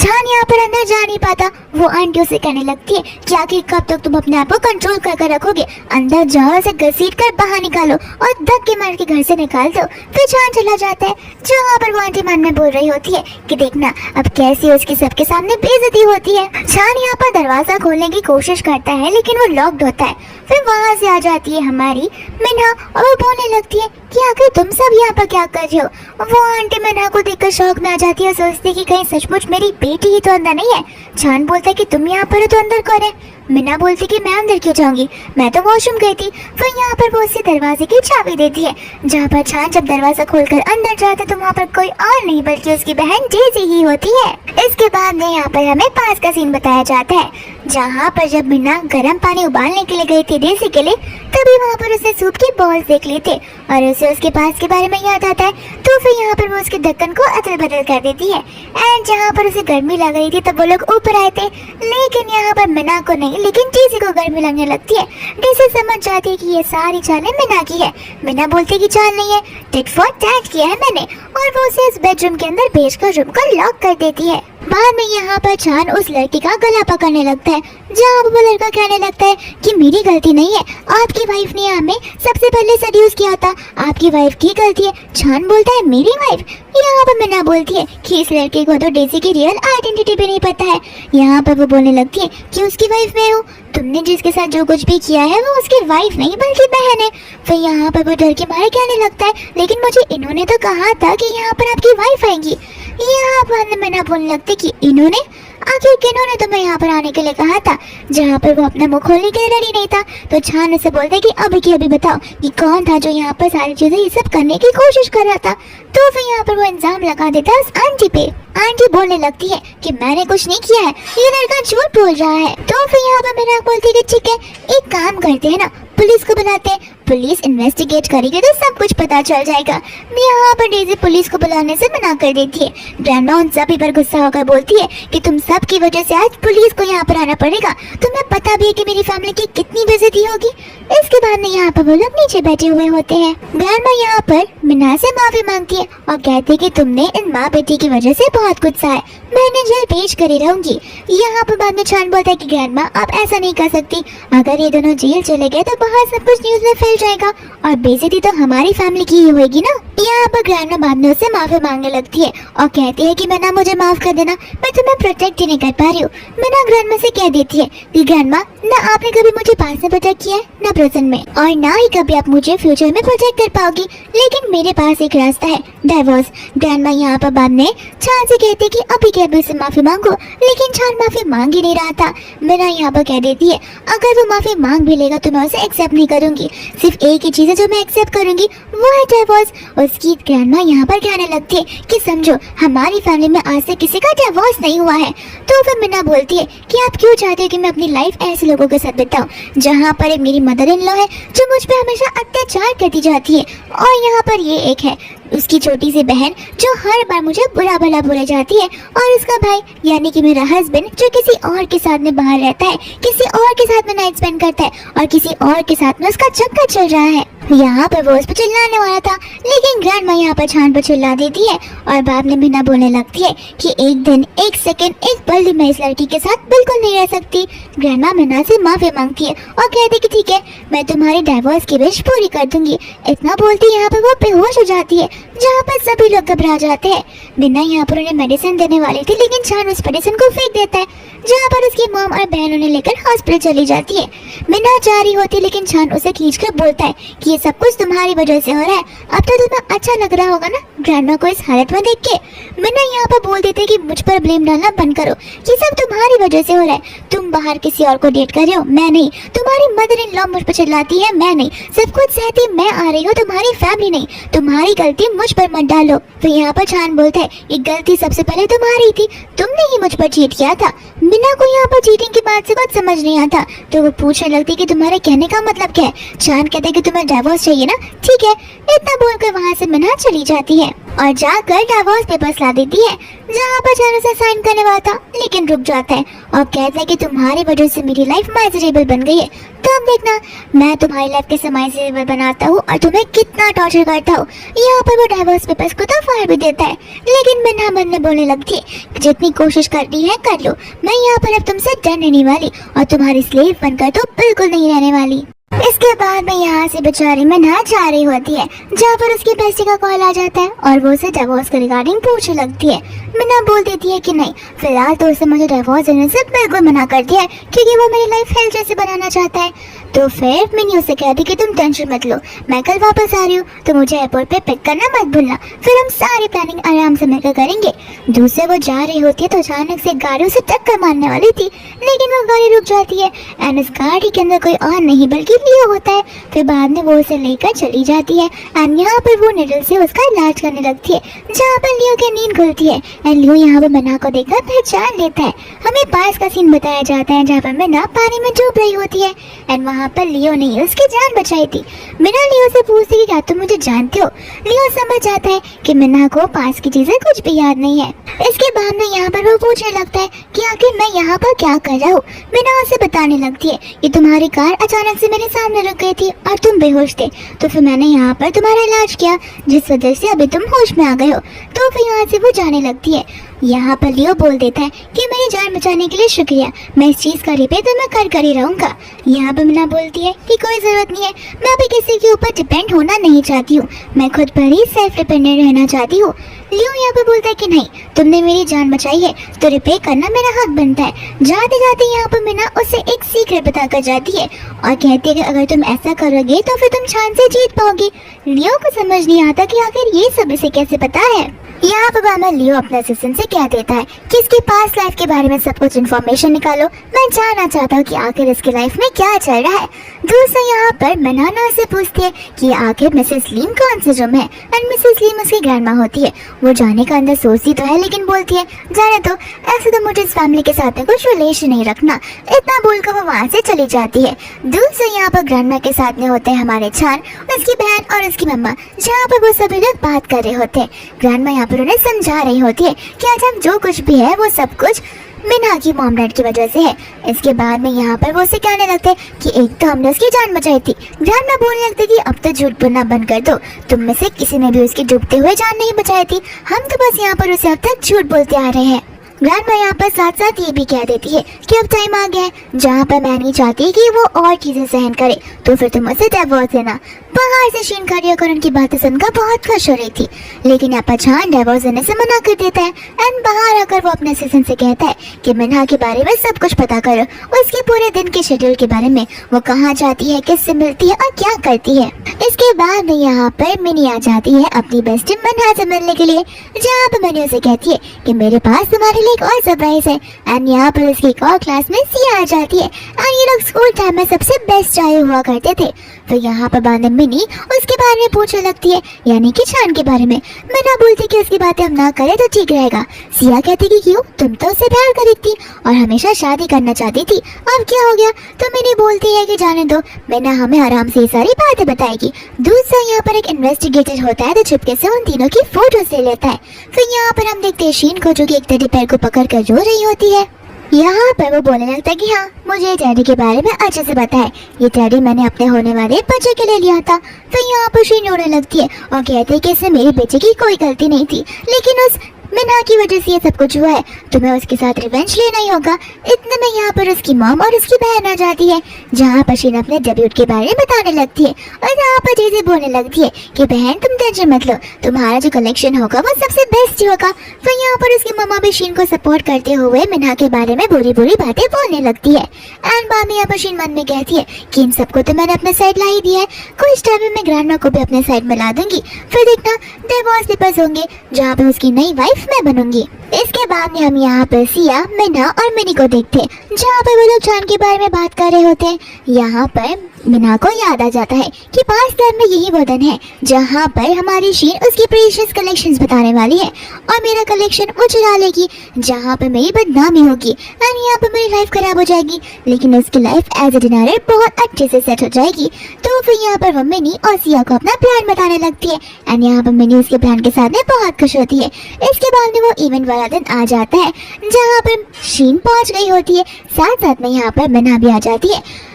चान यहाँ पर अंदर जा नहीं पाता। वो आंटी उसे कहने लगती है कि आखिर कब तक तुम अपने आप को कंट्रोल कर रखोगे, अंदर जाओ, उसे घसीट कर बाहर निकालो और धक्के मार के घर से निकाल दो। फिर चान चला जाता है जहाँ पर वो आंटी मन में बोल रही होती है कि देखना अब कैसी उसकी सबके सामने बेइज्जती होती है। चान यहाँ पर दरवाजा खोलने की कोशिश करता है लेकिन वो लॉक्ड होता है। फिर वहाँ से आ जाती है हमारी मिन्हा और वो बोलने लगती है कि आखिर तुम सब यहाँ पर क्या कर रहे हो। वो आंटी मिन्हा को देखकर शौक में आ जाती है, सोचती कि कहीं सचमुच मेरी बेटी ही तो अंदर नहीं है। चान बोलता है कि तुम यहाँ पर हो तो अंदर कौन है। मिन्हा बोलती कि मैं अंदर क्यों जाऊंगी, मैं तो वॉशरूम गई थी। फिर यहाँ पर वो उसे दरवाजे की चाबी देती है। जहाँ पर चान जब दरवाजा खोलकर अंदर जाता है तो वहाँ पर कोई और नहीं बल्कि उसकी बहन डेज़ी ही होती है। इसके बाद में यहाँ पर हमें पास का सीन बताया जाता है जहाँ पर जब मिन्हा गर्म पानी उबालने के लिए गई थी डेज़ी के लिए, तभी वहाँ पर उसने सूप की बॉल्स देख ली थी और उसे उसके पास के बारे में याद आता है। तो फिर यहाँ पर वो उसके ढक्कन को अदल बदल कर देती है। एंड जहाँ पर उसे गर्मी लग रही थी तब वो लोग ऊपर आए थे, लेकिन यहाँ पर मिन्हा को नहीं लेकिन डेज़ी को गर्मी लगने लगती है। डेज़ी समझ जाती है कि ये सारी चालें मिन्हा की है। मिन्हा बोलती कि चाल नहीं है, टिट फॉर टैट किया है मैंने, और वो उसे इस बेडरूम के अंदर भेजकर रूम को लॉक कर देती है। बाद में यहाँ पर चान उस लड़की का गला पकड़ने लगता है जहाँ वो लड़का कहने लगता है कि मेरी गलती नहीं है, आपकी वाइफ ने हमें सबसे पहले सड्यूस किया था, आपकी वाइफ की गलती है। चान बोलता है मेरी वाइफ। यहाँ पर मिन्हा बोलती है कि इस लड़के को तो डेज़ी की रियल आइडेंटिटी भी नहीं पता है। यहाँ पर वो बोलने लगती है कि उसकी वाइफ मैं हूँ, तुमने जिसके साथ जो कुछ भी किया है वो उसकी वाइफ नहीं बल्कि बहन है। फिर यहाँ पर वो डर के मारे कहने लगता है लेकिन मुझे इन्होंने तो कहा था कि यहाँ पर आपकी वाइफ आएंगी। यहाँ पर मिन्हा बोलने लगती कि इन्होंने, आखिर किन्होंने तुम्हें यहाँ पर आने के लिए कहा था। जहाँ पर वो अपना मुंह खोलने के लिए रेडी नहीं था तो चान उसे बोलते कि अभी की अभी बताओ कि कौन था जो यहाँ पर सारी चीजें ये सब करने की कोशिश कर रहा था। तो फिर यहाँ पर वो इल्जाम लगा देता है उस आंटी पे। आंटी बोलने लगती है कि मैंने कुछ नहीं किया है, ये लड़का झूठ बोल रहा है। तो फिर यहाँ पर मिन्हा बोलती है कि ठीक है, एक काम करते हैं ना, पुलिस को बुलाते हैं, पुलिस इन्वेस्टिगेट करेगी तो सब कुछ पता चल जाएगा। यहाँ पर डेज़ी पुलिस को बुलाने से मना कर देती है। ग्रैंडमा उन सभी पर गुस्सा होकर बोलती है कि तुम सब की वजह से आज पुलिस को यहाँ पर आना पड़ेगा, तुम्हें पता भी है कि मेरी फैमिली की कितनी बेइज्जती होगी। इसके बाद में यहाँ पर वो लोग नीचे बैठे हुए होते हैं। ग्रैंडमा यहाँ पर मिन्हा से माफी मांगती है और कहती है कि तुमने इन माँ बेटी की वजह से बहुत कुछ सहा है, मैं इन्हें जेल भेज कर ही रहूंगी। यहाँ पर बाद में चान बोलता है कि ग्रैंडमा आप ऐसा नहीं कर सकती, अगर ये दोनों जेल चले गए तो बाहर सब कुछ न्यूज में फैल जाएगा और बेइज्जती तो हमारी फैमिली की ही होगी ना। यहाँ पर ग्रैंडमा बाद में उससे माफी मांगने लगती है और कहती है कि मिन्हा मुझे माफ कर देना, मैं तुम्हें प्रोटेक्ट ही नहीं कर पा रही हूँ। मिन्हा ग्रैंडमा से कह देती है कि ग्रैंडमा ना आपने कभी मुझे पास में प्रोटेक्ट किया है ना प्रेजेंट में, और ना ही कभी आप मुझे फ्यूचर में प्रोटेक्ट कर पाओगी, लेकिन मेरे पास एक रास्ता है, डाइवोर्स। ग्रैंडमा यहाँ पर बाद में चान से कहती है कि अभी के अभी से माफी मांगो, लेकिन चान माफी मांग ही नहीं रहा था। मिन्हा यहाँ पर कह देती है अगर वो माफी मांग भी लेगा तो मैं उसे एक्सेप्ट नहीं करूंगी, सिर्फ एक ही चीज है जो मैं एक्सेप्ट करूंगी वो है डाइवोर्स। उसकी ग्रैंडमा यहाँ पर कहने लगती है कि समझो हमारी फैमिली में आज से किसी का डाइवोर्स नहीं हुआ है। तो फिर मिन्हा बोलती है कि आप क्यों चाहते हो कि मैं अपनी लाइफ ऐसे लोगों के साथ बिताऊं जहाँ पर एक मेरी मदर इन लॉ है जो मुझ पर हमेशा अत्याचार करती जाती है, और यहाँ पर ये एक है उसकी छोटी सी बहन जो हर बार मुझे बुरा भला बोले जाती है, और उसका भाई यानी कि मेरा हस्बैंड जो किसी और के साथ में बाहर रहता है, किसी और के साथ में नाइट स्पेंड करता है और किसी और के साथ में उसका चक्कर चल रहा है। यहाँ पर वो उस पर चिल्लाने वाला था लेकिन ग्रैंडमा यहाँ पर चान पर चिल्ला देती है और बाद में मिन्हा बोलने लगती है कि एक दिन, एक सेकंड, एक पल भी मैं इस लड़की के साथ बिल्कुल नहीं रह सकती। ग्रैंडमा मिन्हा से माफी मांगती है और कहती कि ठीक है मैं तुम्हारी डाइवोर्स की विश पूरी कर दूंगी। इतना बोलती यहाँ पर वो बेहोश हो जाती है जहाँ पर सभी लोग घबरा जाते हैं। मिन्हा यहाँ पर उन्हें मेडिसिन देने वाली थी लेकिन चान उस मेडिसिन को फेंक देता है, जहाँ पर उसकी मॉम और बहन उन्हें लेकर हॉस्पिटल चली जाती है। मिन्हा जा रही होती लेकिन चान उसे खींचकर बोलता है कि ये सब कुछ तुम्हारी वजह से हो रहा है, अब तो तुम्हें अच्छा लग रहा होगा ना ग्रैंडमा को इस हालत में देख के। मिन्हा यहाँ पर बोल देते कि मुझ पर ब्लेम डालना बंद करो, ये सब तुम्हारी वजह से हो रहा है, तुम बाहर किसी और को डेट कर रहे हो, मैं नहीं, तुम्हारी मदर इन लॉ मुझ पर चिल्लाती है, मैं नहीं, सब कुछ सहती मैं आ रही हूँ, तुम्हारी फैमिली नहीं, तुम्हारी गलती मुझ पर मत डालो। फिर यहाँ पर चान बोलता है ये गलती सबसे पहले तुम्हारी थी, तुमने ही मुझ पर चीट किया था। मिन्हा को यहाँ पर चीटिंग की बात से कुछ समझ नहीं आता तो वो पूछने लगती कि तुम्हारे कहने का मतलब क्या है। चान कहते हैं कि तुम्हें डाइवोर्स चाहिए ना, ठीक है। इतना बोलकर वहाँ से मिन्हा चली जाती है और जाकर डाइवोर्स पेपर्स ला देती है, जहाँ पर चान उसे साइन करने वाला था लेकिन रुक जाता है और कहता है कि तुम्हारी वजह से मेरी लाइफ मिजरेबल बन गई है। तो अब देखना मैं तुम्हारी लाइफ कैसे मिजरेबल बनाता हूँ और तुम्हें कितना टॉर्चर करता हूँ। यहाँ पर वो डाइवोर्स पेपर्स को तो फाड़ भी देता है, लेकिन बिना मन में बोलने लगती है जितनी कोशिश करनी है कर लो, मैं यहाँ पर अब तुमसे डर नहीं वाली और तुम्हारी स्लेव बनकर तो बिल्कुल नहीं रहने वाली। इसके बाद में यहाँ से बेचारी मीना जा रही होती है, जहाँ पर उसकी बेस्टी का कॉल आ जाता है और वो उसे डिवोर्स के रिगार्डिंग पूछने लगती है। मीना बोल देती है कि नहीं, फिलहाल तो उसे मुझे डिवोर्स देने से बिल्कुल मना कर दिया है क्योंकि वो मेरी लाइफ हेल जैसे बनाना चाहता है। तो फिर मिनी उसे कहती कि तुम टेंशन मत लो, मैं कल वापस आ रही हूँ तो मुझे एयरपोर्ट पे पिक करना मत भूलना, फिर हम सारी प्लानिंग आराम से मिलकर करेंगे। दूसरे वो जा रही होती है तो अचानक से गाड़ी उसे टक्कर मारने वाली थी, लेकिन वो गाड़ी रुक जाती है एंड उस गाड़ी के अंदर कोई और नहीं बल्कि लियो होता है। फिर बाद में वो उसे लेकर चली जाती है एंड यहाँ पर वो निडल से उसका इलाज करने लगती है, जहाँ पर लियो की नींद खुलती है एंड लियो यहाँ पर मीना को देखकर पहचान लेता है। हमें पास का सीन बताया जाता है जहाँ पर मीना पानी में डूब रही होती है एंड वहाँ पर लियो ने उसकी जान बचाई थी। मीना लियो से पूछती है कि क्या तुम मुझे जानते हो। लियो समझ जाता है कि मीना को पास की चीजें कुछ भी याद नहीं है। इसके बाद में यहाँ पर वो पूछने लगता है कि आखिर मैं यहाँ पर क्या कर रहा हूँ। मीना उसे बताने लगती है कि तुम्हारी कार अचानक से मेरे सामने रुक गई थी और तुम बेहोश थे, तो फिर मैंने यहाँ पर तुम्हारा इलाज किया जिस वजह से अभी तुम होश में आ गए हो। तो फिर यहाँ से वो जाने लगती है। यहाँ पर लियो बोल देता है कि मेरी जान बचाने के लिए शुक्रिया, मैं इस चीज का रिपेयर तो मैं कर ही रहूंगा। यहाँ पर मीना बोलती है कि कोई जरूरत नहीं है, मैं अभी किसी के ऊपर डिपेंड होना नहीं चाहती हूँ, मैं खुद पर ही सेल्फ डिपेंडेंट रहना चाहती हूँ। लियो यहाँ पर बोलता है कि नहीं, तुमने मेरी जान बचाई है तो रिपेयर करना मेरा हक बनता है। जाते जाते यहाँ पर मीना उसे एक सीक्रेट बताकर जाती है और कहती है कि अगर तुम ऐसा करोगे तो फिर तुम चांद से जीत पाओगे। लियो को समझ नहीं आता कि आखिर ये सब इसे कैसे पता है। यहाँ पर मामा लियो अपने असिस्टेंट से कह देता है कि इसकी पास्ट लाइफ के बारे में सब कुछ इन्फॉर्मेशन निकालो, मैं जानना चाहता हूँ कि आखिर इसकी लाइफ में क्या चल रहा है। दूसरा यहाँ पर मनाना से पूछती है कि आखिर मिसेस लीम कौन से रूम है एंड मिसेस लीम उसकी ग्रैंडमा होती है। वो जाने का अंदर सोचती तो है लेकिन बोलती है जाने तो, ऐसे तो मुझे इस फैमिली के साथ में कुछ रिलेशन नहीं रखना, इतना बोलकर वो वहाँ से चली जाती है। दूसरा यहाँ पर ग्रैंडमा के साथ में होते हैं हमारे चान, उसकी बहन और उसकी मम्मा, जहाँ पर वो सभी लोग बात कर रहे होते हैं। ग्रैंडमा यहाँ पर उन्हें समझा रही होती है कि आज हम जो कुछ भी है वो सब कुछ मीना की मॉम डैड की वजह से है। इसके बाद में यहाँ पर वो उसे कहने लगते हैं कि एक तो हमने उसकी जान बचाई थी। ग्रैंडमा बोलने लगती कि अब तो झूठ बोलना बंद कर दो, तुम में से किसी ने भी उसकी डूबते हुए जान नहीं बचाई थी, हम तो बस यहाँ पर उसे अब तक झूठ बोलते आ रहे हैं। ग्रैंडमा यहाँ पर साथ साथ ये भी कह देती है कि अब टाइम आ गया है जहाँ पर मैं नहीं चाहती कि वो और चीजें सहन करे, तो फिर तुम उसे डिवोर्स देना। बाहर से शीन कार्यकरण की बातें सुनकर बहुत खुश हो रही थी, लेकिन यहाँ पर चांद डिवोर्स देने से मना कर देता है एंड बाहर आकर वो अपने असिस्टेंट से कहता है कि मीना के बारे में सब कुछ पता करो, उसके पूरे दिन के शेड्यूल के बारे में, वो कहाँ जाती है, किससे मिलती है और क्या करती है। इसके बाद में यहाँ पर मिनी आ जाती है अपनी बेस्ट मन्हा से मिलने के लिए, जहाँ पर मिनी उसे कहती है कि मेरे पास तुम्हारे लिए एक और सरप्राइज है। एंड यहाँ पर उसकी एक और क्लास में सिया आ जाती है और ये लोग स्कूल टाइम में सबसे बेस्ट आए हुआ करते थे। तो यहाँ पर बाद में मिनी उसके बारे में पूछने लगती है, यानी कि चांद के बारे में। मीना बोलती कि उसकी बातें हम ना करें तो ठीक रहेगा। सिया कहती कि क्यों, तुम तो उसे प्यार करती थी और हमेशा शादी करना चाहती थी, अब क्या हो गया। तो मिनी बोलती है कि जाने दो, मीना हमें आराम से ये सारी बातें बताएगी। दूसरा यहाँ पर एक इन्वेस्टिगेटर होता है तो चुपके से उन तीनों की फोटोज ले लेता है। फिर यहाँ पर हम देखते हैं शीन को जो कि एक टेडी बेयर को पकड़ कर रो रही होती है। यहाँ पर वो बोलने लगता है कि हाँ, मुझे टैडी के बारे में अच्छे से पता है, ये टैडी मैंने अपने होने वाले बच्चे के लिए लिया था। तो यहाँ पर शीन रोने लगती है और कहती है कि इसमें मेरे बच्चे की कोई गलती नहीं थी, लेकिन उस मीना की वजह से ये सब कुछ हुआ है, तुम्हें उसके साथ रिवेंज लेना ही होगा। इतने में यहाँ पर उसकी मॉम और उसकी बहन आ जाती है, जहाँ पर शीन अपने डेब्यूट के बारे में बताने लगती है और यहाँ पर चीजें बोलने लगती है कि बहन तुम टेंशन मत लो, तुम्हारा जो कलेक्शन होगा वो सबसे बेस्ट ही होगा। फिर यहाँ पर उसकी मम्मा भी शीन को सपोर्ट करते हुए मीना के बारे में बुरी बुरी बातें बोलने लगती है। एंड बाद में यहाँ पर शीन मन में कहती है कि इन सबको तो मैंने अपने साइड ला ही दिया है, कुछ टाइम में मैं ग्रैंडमा को भी अपने साइड में ला दूंगी, फिर देखना डिवोर्स पेपर्स होंगे जहाँ पे उसकी नई वाइफ मैं बनूंगी। इसके बाद में हम यहाँ पर सिया, मीना और मिनी को देखते हैं, जहाँ पर वो लोग चांद के बारे में बात कर रहे होते हैं। यहाँ पर मीना को याद आ जाता है कि पास टाइम में यही वो दिन है जहाँ पर हमारी शीन उसकी प्रीशियस कलेक्शंस बताने वाली है और मेरा कलेक्शन वो चुरा लेगी, जहाँ पर मेरी बदनामी होगी एंड यहाँ पर मेरी लाइफ खराब हो जाएगी, लेकिन उसकी लाइफ एज ए डिनर बहुत अच्छे से सेट हो जाएगी। तो फिर यहाँ पर वो मिनी और सिया को अपना प्लान बताने लगती है एंड यहाँ पर मिनी उसके प्लान के साथ में बहुत खुश होती है। इसके बाद में वो इवेंट वाला दिन आ जाता है जहाँ पर शीन पहुंच गई होती है, साथ साथ में यहाँ पर मीना भी आ जाती है।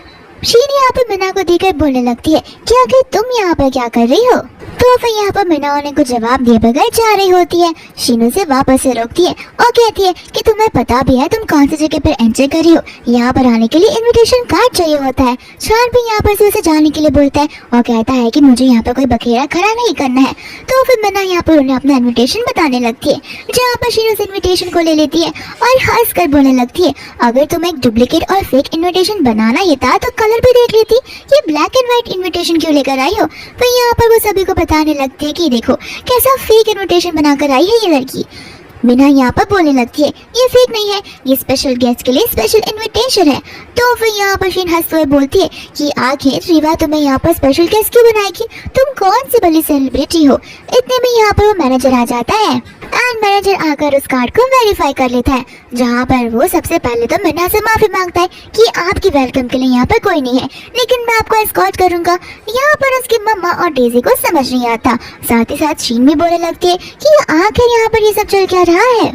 शीन यहाँ पर मीना को देखकर बोलने लगती है कि आखिर तुम यहाँ पर क्या कर रही हो। तो फिर यहाँ पर मीना उन्हें कुछ जवाब दिए बगैर जा रही होती है। शीन उसे वापस से रोकती है और कहती है कि तुम्हें पता भी है तुम कौन सी जगह पर एंटर कर रही हो, यहाँ पर आने के लिए इनविटेशन कार्ड चाहिए होता है। शान भी यहाँ पर से उसे जाने के लिए बोलता है और कहता है कि मुझे यहाँ पर कोई बखेड़ा खड़ा नहीं करना है। तो फिर मीना यहाँ पर उन्हें अपना इन्विटेशन बताने लगती है, जहाँ पर शीन उस इन्विटेशन को ले लेती है और हंस कर बोलने लगती है अगर तुम एक डुप्लीकेट और फेक इन्विटेशन बनाना ही था तो कलर भी देख लेती, ये ब्लैक एंड व्हाइट इन्विटेशन क्यों लेकर आई हो। फिर यहाँ पर वो सभी को बताने लगती है कि देखो कैसा फेक इन्विटेशन बनाकर आई है ये लड़की। मीना यहाँ पर बोलने लगती है ये फेक नहीं है, ये स्पेशल गेस्ट के लिए स्पेशल इनविटेशन है। तो फिर यहाँ पर शीन हंसते हुए बोलती है कि आखिर रीवा तुम्हें यहाँ पर स्पेशल गेस्ट क्यों बनाएगी, तुम कौन सी बड़ी सेलिब्रिटी हो। इतने में यहाँ पर वो मैनेजर आ जाता है एंड मैनेजर आकर उस कार्ड को वेरीफाई कर लेता है, जहाँ पर वो सबसे पहले तो मीना से माफी मांगता है कि आपकी वेलकम के लिए यहाँ पर कोई नहीं है, लेकिन मैं आपको एस्कॉर्ट करूंगा। यहाँ पर उसकी मम्मा और डेजी को समझ नहीं आता, साथ ही साथ शीन भी बोलने लगती है कि आखिर यहाँ पर ये सब चल क्या रहा है।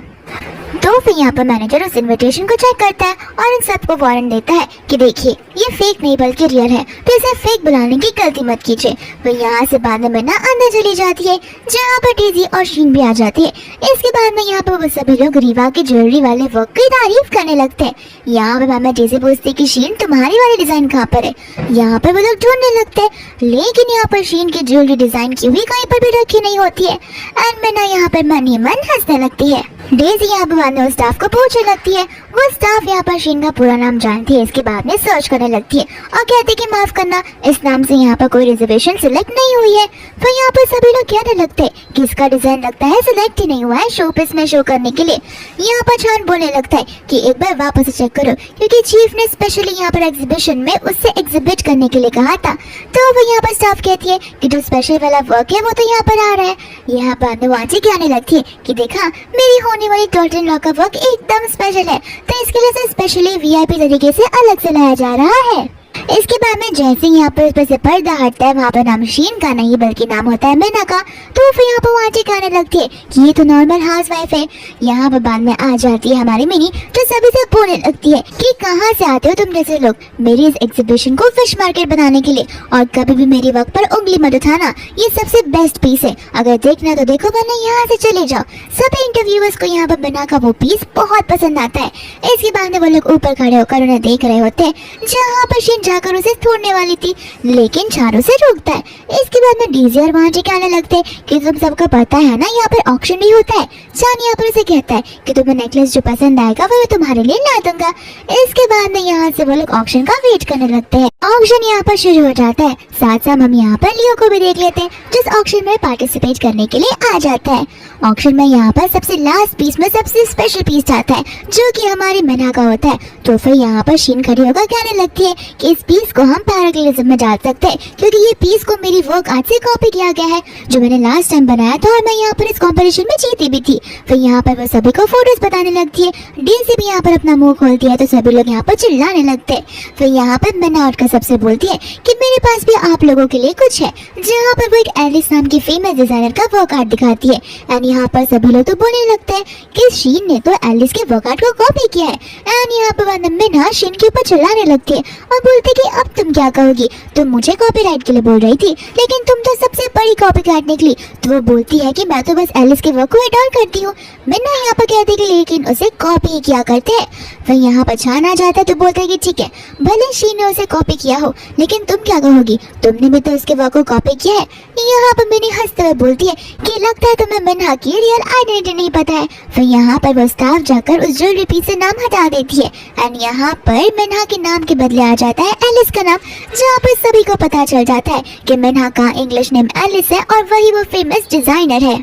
तो फिर यहाँ पर मैनेजर उस इनविटेशन को चेक करता है और इन सबको वारंट देता है कि देखिए ये फेक नहीं बल्कि रियल है, तो इसे फेक बुलाने की गलती मत कीजिए। फिर यहाँ से बाद में मीना अंदर चली जाती है, जहाँ पर डेजी और शीन भी आ जाती है। इसके बाद में यहाँ पर वो सभी लोग रीवा के ज्वेलरी वाले वर्क की तारीफ करने लगते हैं। यहाँ पर मैम डेजी पूछती है कि शीन तुम्हारी वाली डिजाइन कहाँ पर है। यहाँ पर वो लोग ढूंढने लगते हैं, लेकिन यहाँ पर शीन की ज्वेलरी डिजाइन की हुई कहीं पर भी रखी नहीं होती है एंड मीना यहाँ पर मन ही मन हंसने लगती है। डेजी यहाँ पर बाद में उस स्टाफ को पूछने लगती है, वो स्टाफ यहाँ पर शीन का पूरा नाम जानती है। इसके बाद में सर्च करने लगती है और कहती है कि माफ करना इस नाम से यहाँ पर कोई रिजर्वेशन सिलेक्ट नहीं हुई है। फिर यहाँ पर सभी लोग कहने लगते हैं कि इसका डिजाइन लगता है सिलेक्ट ही नहीं हुआ है शो पीस में शो करने के लिए। यहाँ पर छान बोलने लगता है कि एक बार वापस से चेक करो, क्योंकि चीफ ने स्पेशली यहाँ पर एग्जीबिशन में उससे एग्जिबिट करने के लिए कहा था। तो वो यहाँ पर स्टाफ कहती है कि जो स्पेशल वाला वर्क है वो तो यहाँ पर आ रहा है। यहाँ बाद में वांची कहने लगती है कि देखा मेरी होने वाली डॉल्टन लॉ का वर्क एकदम स्पेशल है, तो इसके लिए स्पेशली वीआईपी तरीके से अलग से लाया जा रहा है। इसके बाद में जैसे यहाँ पर उस पर से पर्दा हटता है, वहाँ पर नाम शीन का नहीं बल्कि नाम होता है मीना का। तो फिर यहाँ पर वांची कहने लगती है कि ये तो नॉर्मल हाउसवाइफ है। यहाँ पर बाद में आ जाती है हमारी मिनी, जो सभी से बोलने लगती है कि कहाँ से आते हो तुम जैसे लोग मेरी इस एग्जीबिशन को फिश मार्केट बनाने के लिए, और कभी भी मेरी वर्क पर उंगली मत उठाना, ये सबसे बेस्ट पीस है, अगर देखना तो देखो वरना यहाँ से चले जाओ। सभी इंटरव्यूअर्स को यहाँ पर मीना का वो पीस बहुत पसंद आता है। इसके बाद में वो लोग ऊपर खड़े होकर उन्हें देख रहे होते हैं, जहाँ पर शीन जाकर उसे छोड़ने वाली थी, लेकिन चारों से रोकता है। इसके बाद में डीजी और वांची कहने लगते हैं कि तुम सबको पता है ना यहाँ पर ऑक्शन भी होता है। चान यहाँ पर उसे कहता है कि तुम्हें नेकलेस जो पसंद आएगा वो मैं तुम्हारे लिए ला दूंगा। इसके बाद में यहाँ से वो लोग ऑक्शन का वेट करने लगते हैं। ऑक्शन यहाँ पर शुरू हो जाता है, साथ साथ हम यहाँ पर लियो को भी देख लेते हैं, जिस ऑक्शन में पार्टिसिपेट करने के लिए आ जाता है। ऑक्शन में यहाँ पर सबसे लास्ट पीस में सबसे स्पेशल पीस आता है, जो कि हमारी मीना का होता है। तो फिर यहाँ पर शीन खड़ी होकर कहने लगती है कि इस पीस को हम पैराग्लिज्म में डाल सकते हैं, क्योंकि ये पीस को मेरी वर्क आज से कॉपी किया गया है, जो मैंने लास्ट टाइम बनाया था और मैं यहाँ पर इस कंपटीशन में जीती भी थी। फिर यहाँ पर वो सभी को फोटोज बताने लगती है। डीसी भी यहाँ पर अपना मुंह खोलती है, तो सभी लोग यहाँ पर चिल्लाने लगते हैं। फिर यहाँ पर मीना उठकर सबसे बोलती है कि मेरे पास भी आप लोगों के लिए कुछ है, जहाँ पर वो एक एलिस नाम की फेमस डिजाइनर का वर्क आर्ट दिखाती है। एंड यहाँ पर सभी लोग तो बोलने लगते हैं कि शीन ने तो एलिस के वर्क आर्ट को कॉपी किया है। एंड यहाँ पर मीना शीन के ऊपर चिल्लाने लगती है और बोलती कि अब तुम क्या कहोगी, तुम मुझे कॉपीराइट के लिए बोल रही थी, लेकिन तुम तो सबसे बड़ी कॉपीराइट निकली। तो वो बोलती है कि मैं तो बस एलिस के वर्क को एडॉल करती हूँ। मीना यहाँ पर कहती है लेकिन उसे कॉपी किया करते हैं। फिर यहाँ पर छान आ जाता है, तो बोलता है कि ठीक है भले शीन ने उसे कॉपी किया हो, लेकिन तुम क्या कहोगी, तुमने भी तो उसके वर्क को कॉपी किया है। यहाँ पर मिनी हंसते हुए बोलती है कि लगता है तुम्हें मीना की रियल आइडेंटिटी नहीं पता है। फिर यहाँ पर वो स्टाफ जाकर उस ज्वेलरी पीस से नाम हटा देती है एंड यहाँ पर मीना के नाम के बदले आ जाता है एलिस का नाम, जहाँ पर सभी को पता चल जाता है कि मीना का इंग्लिश नेम एलिस है और वही वो फेमस डिजाइनर है।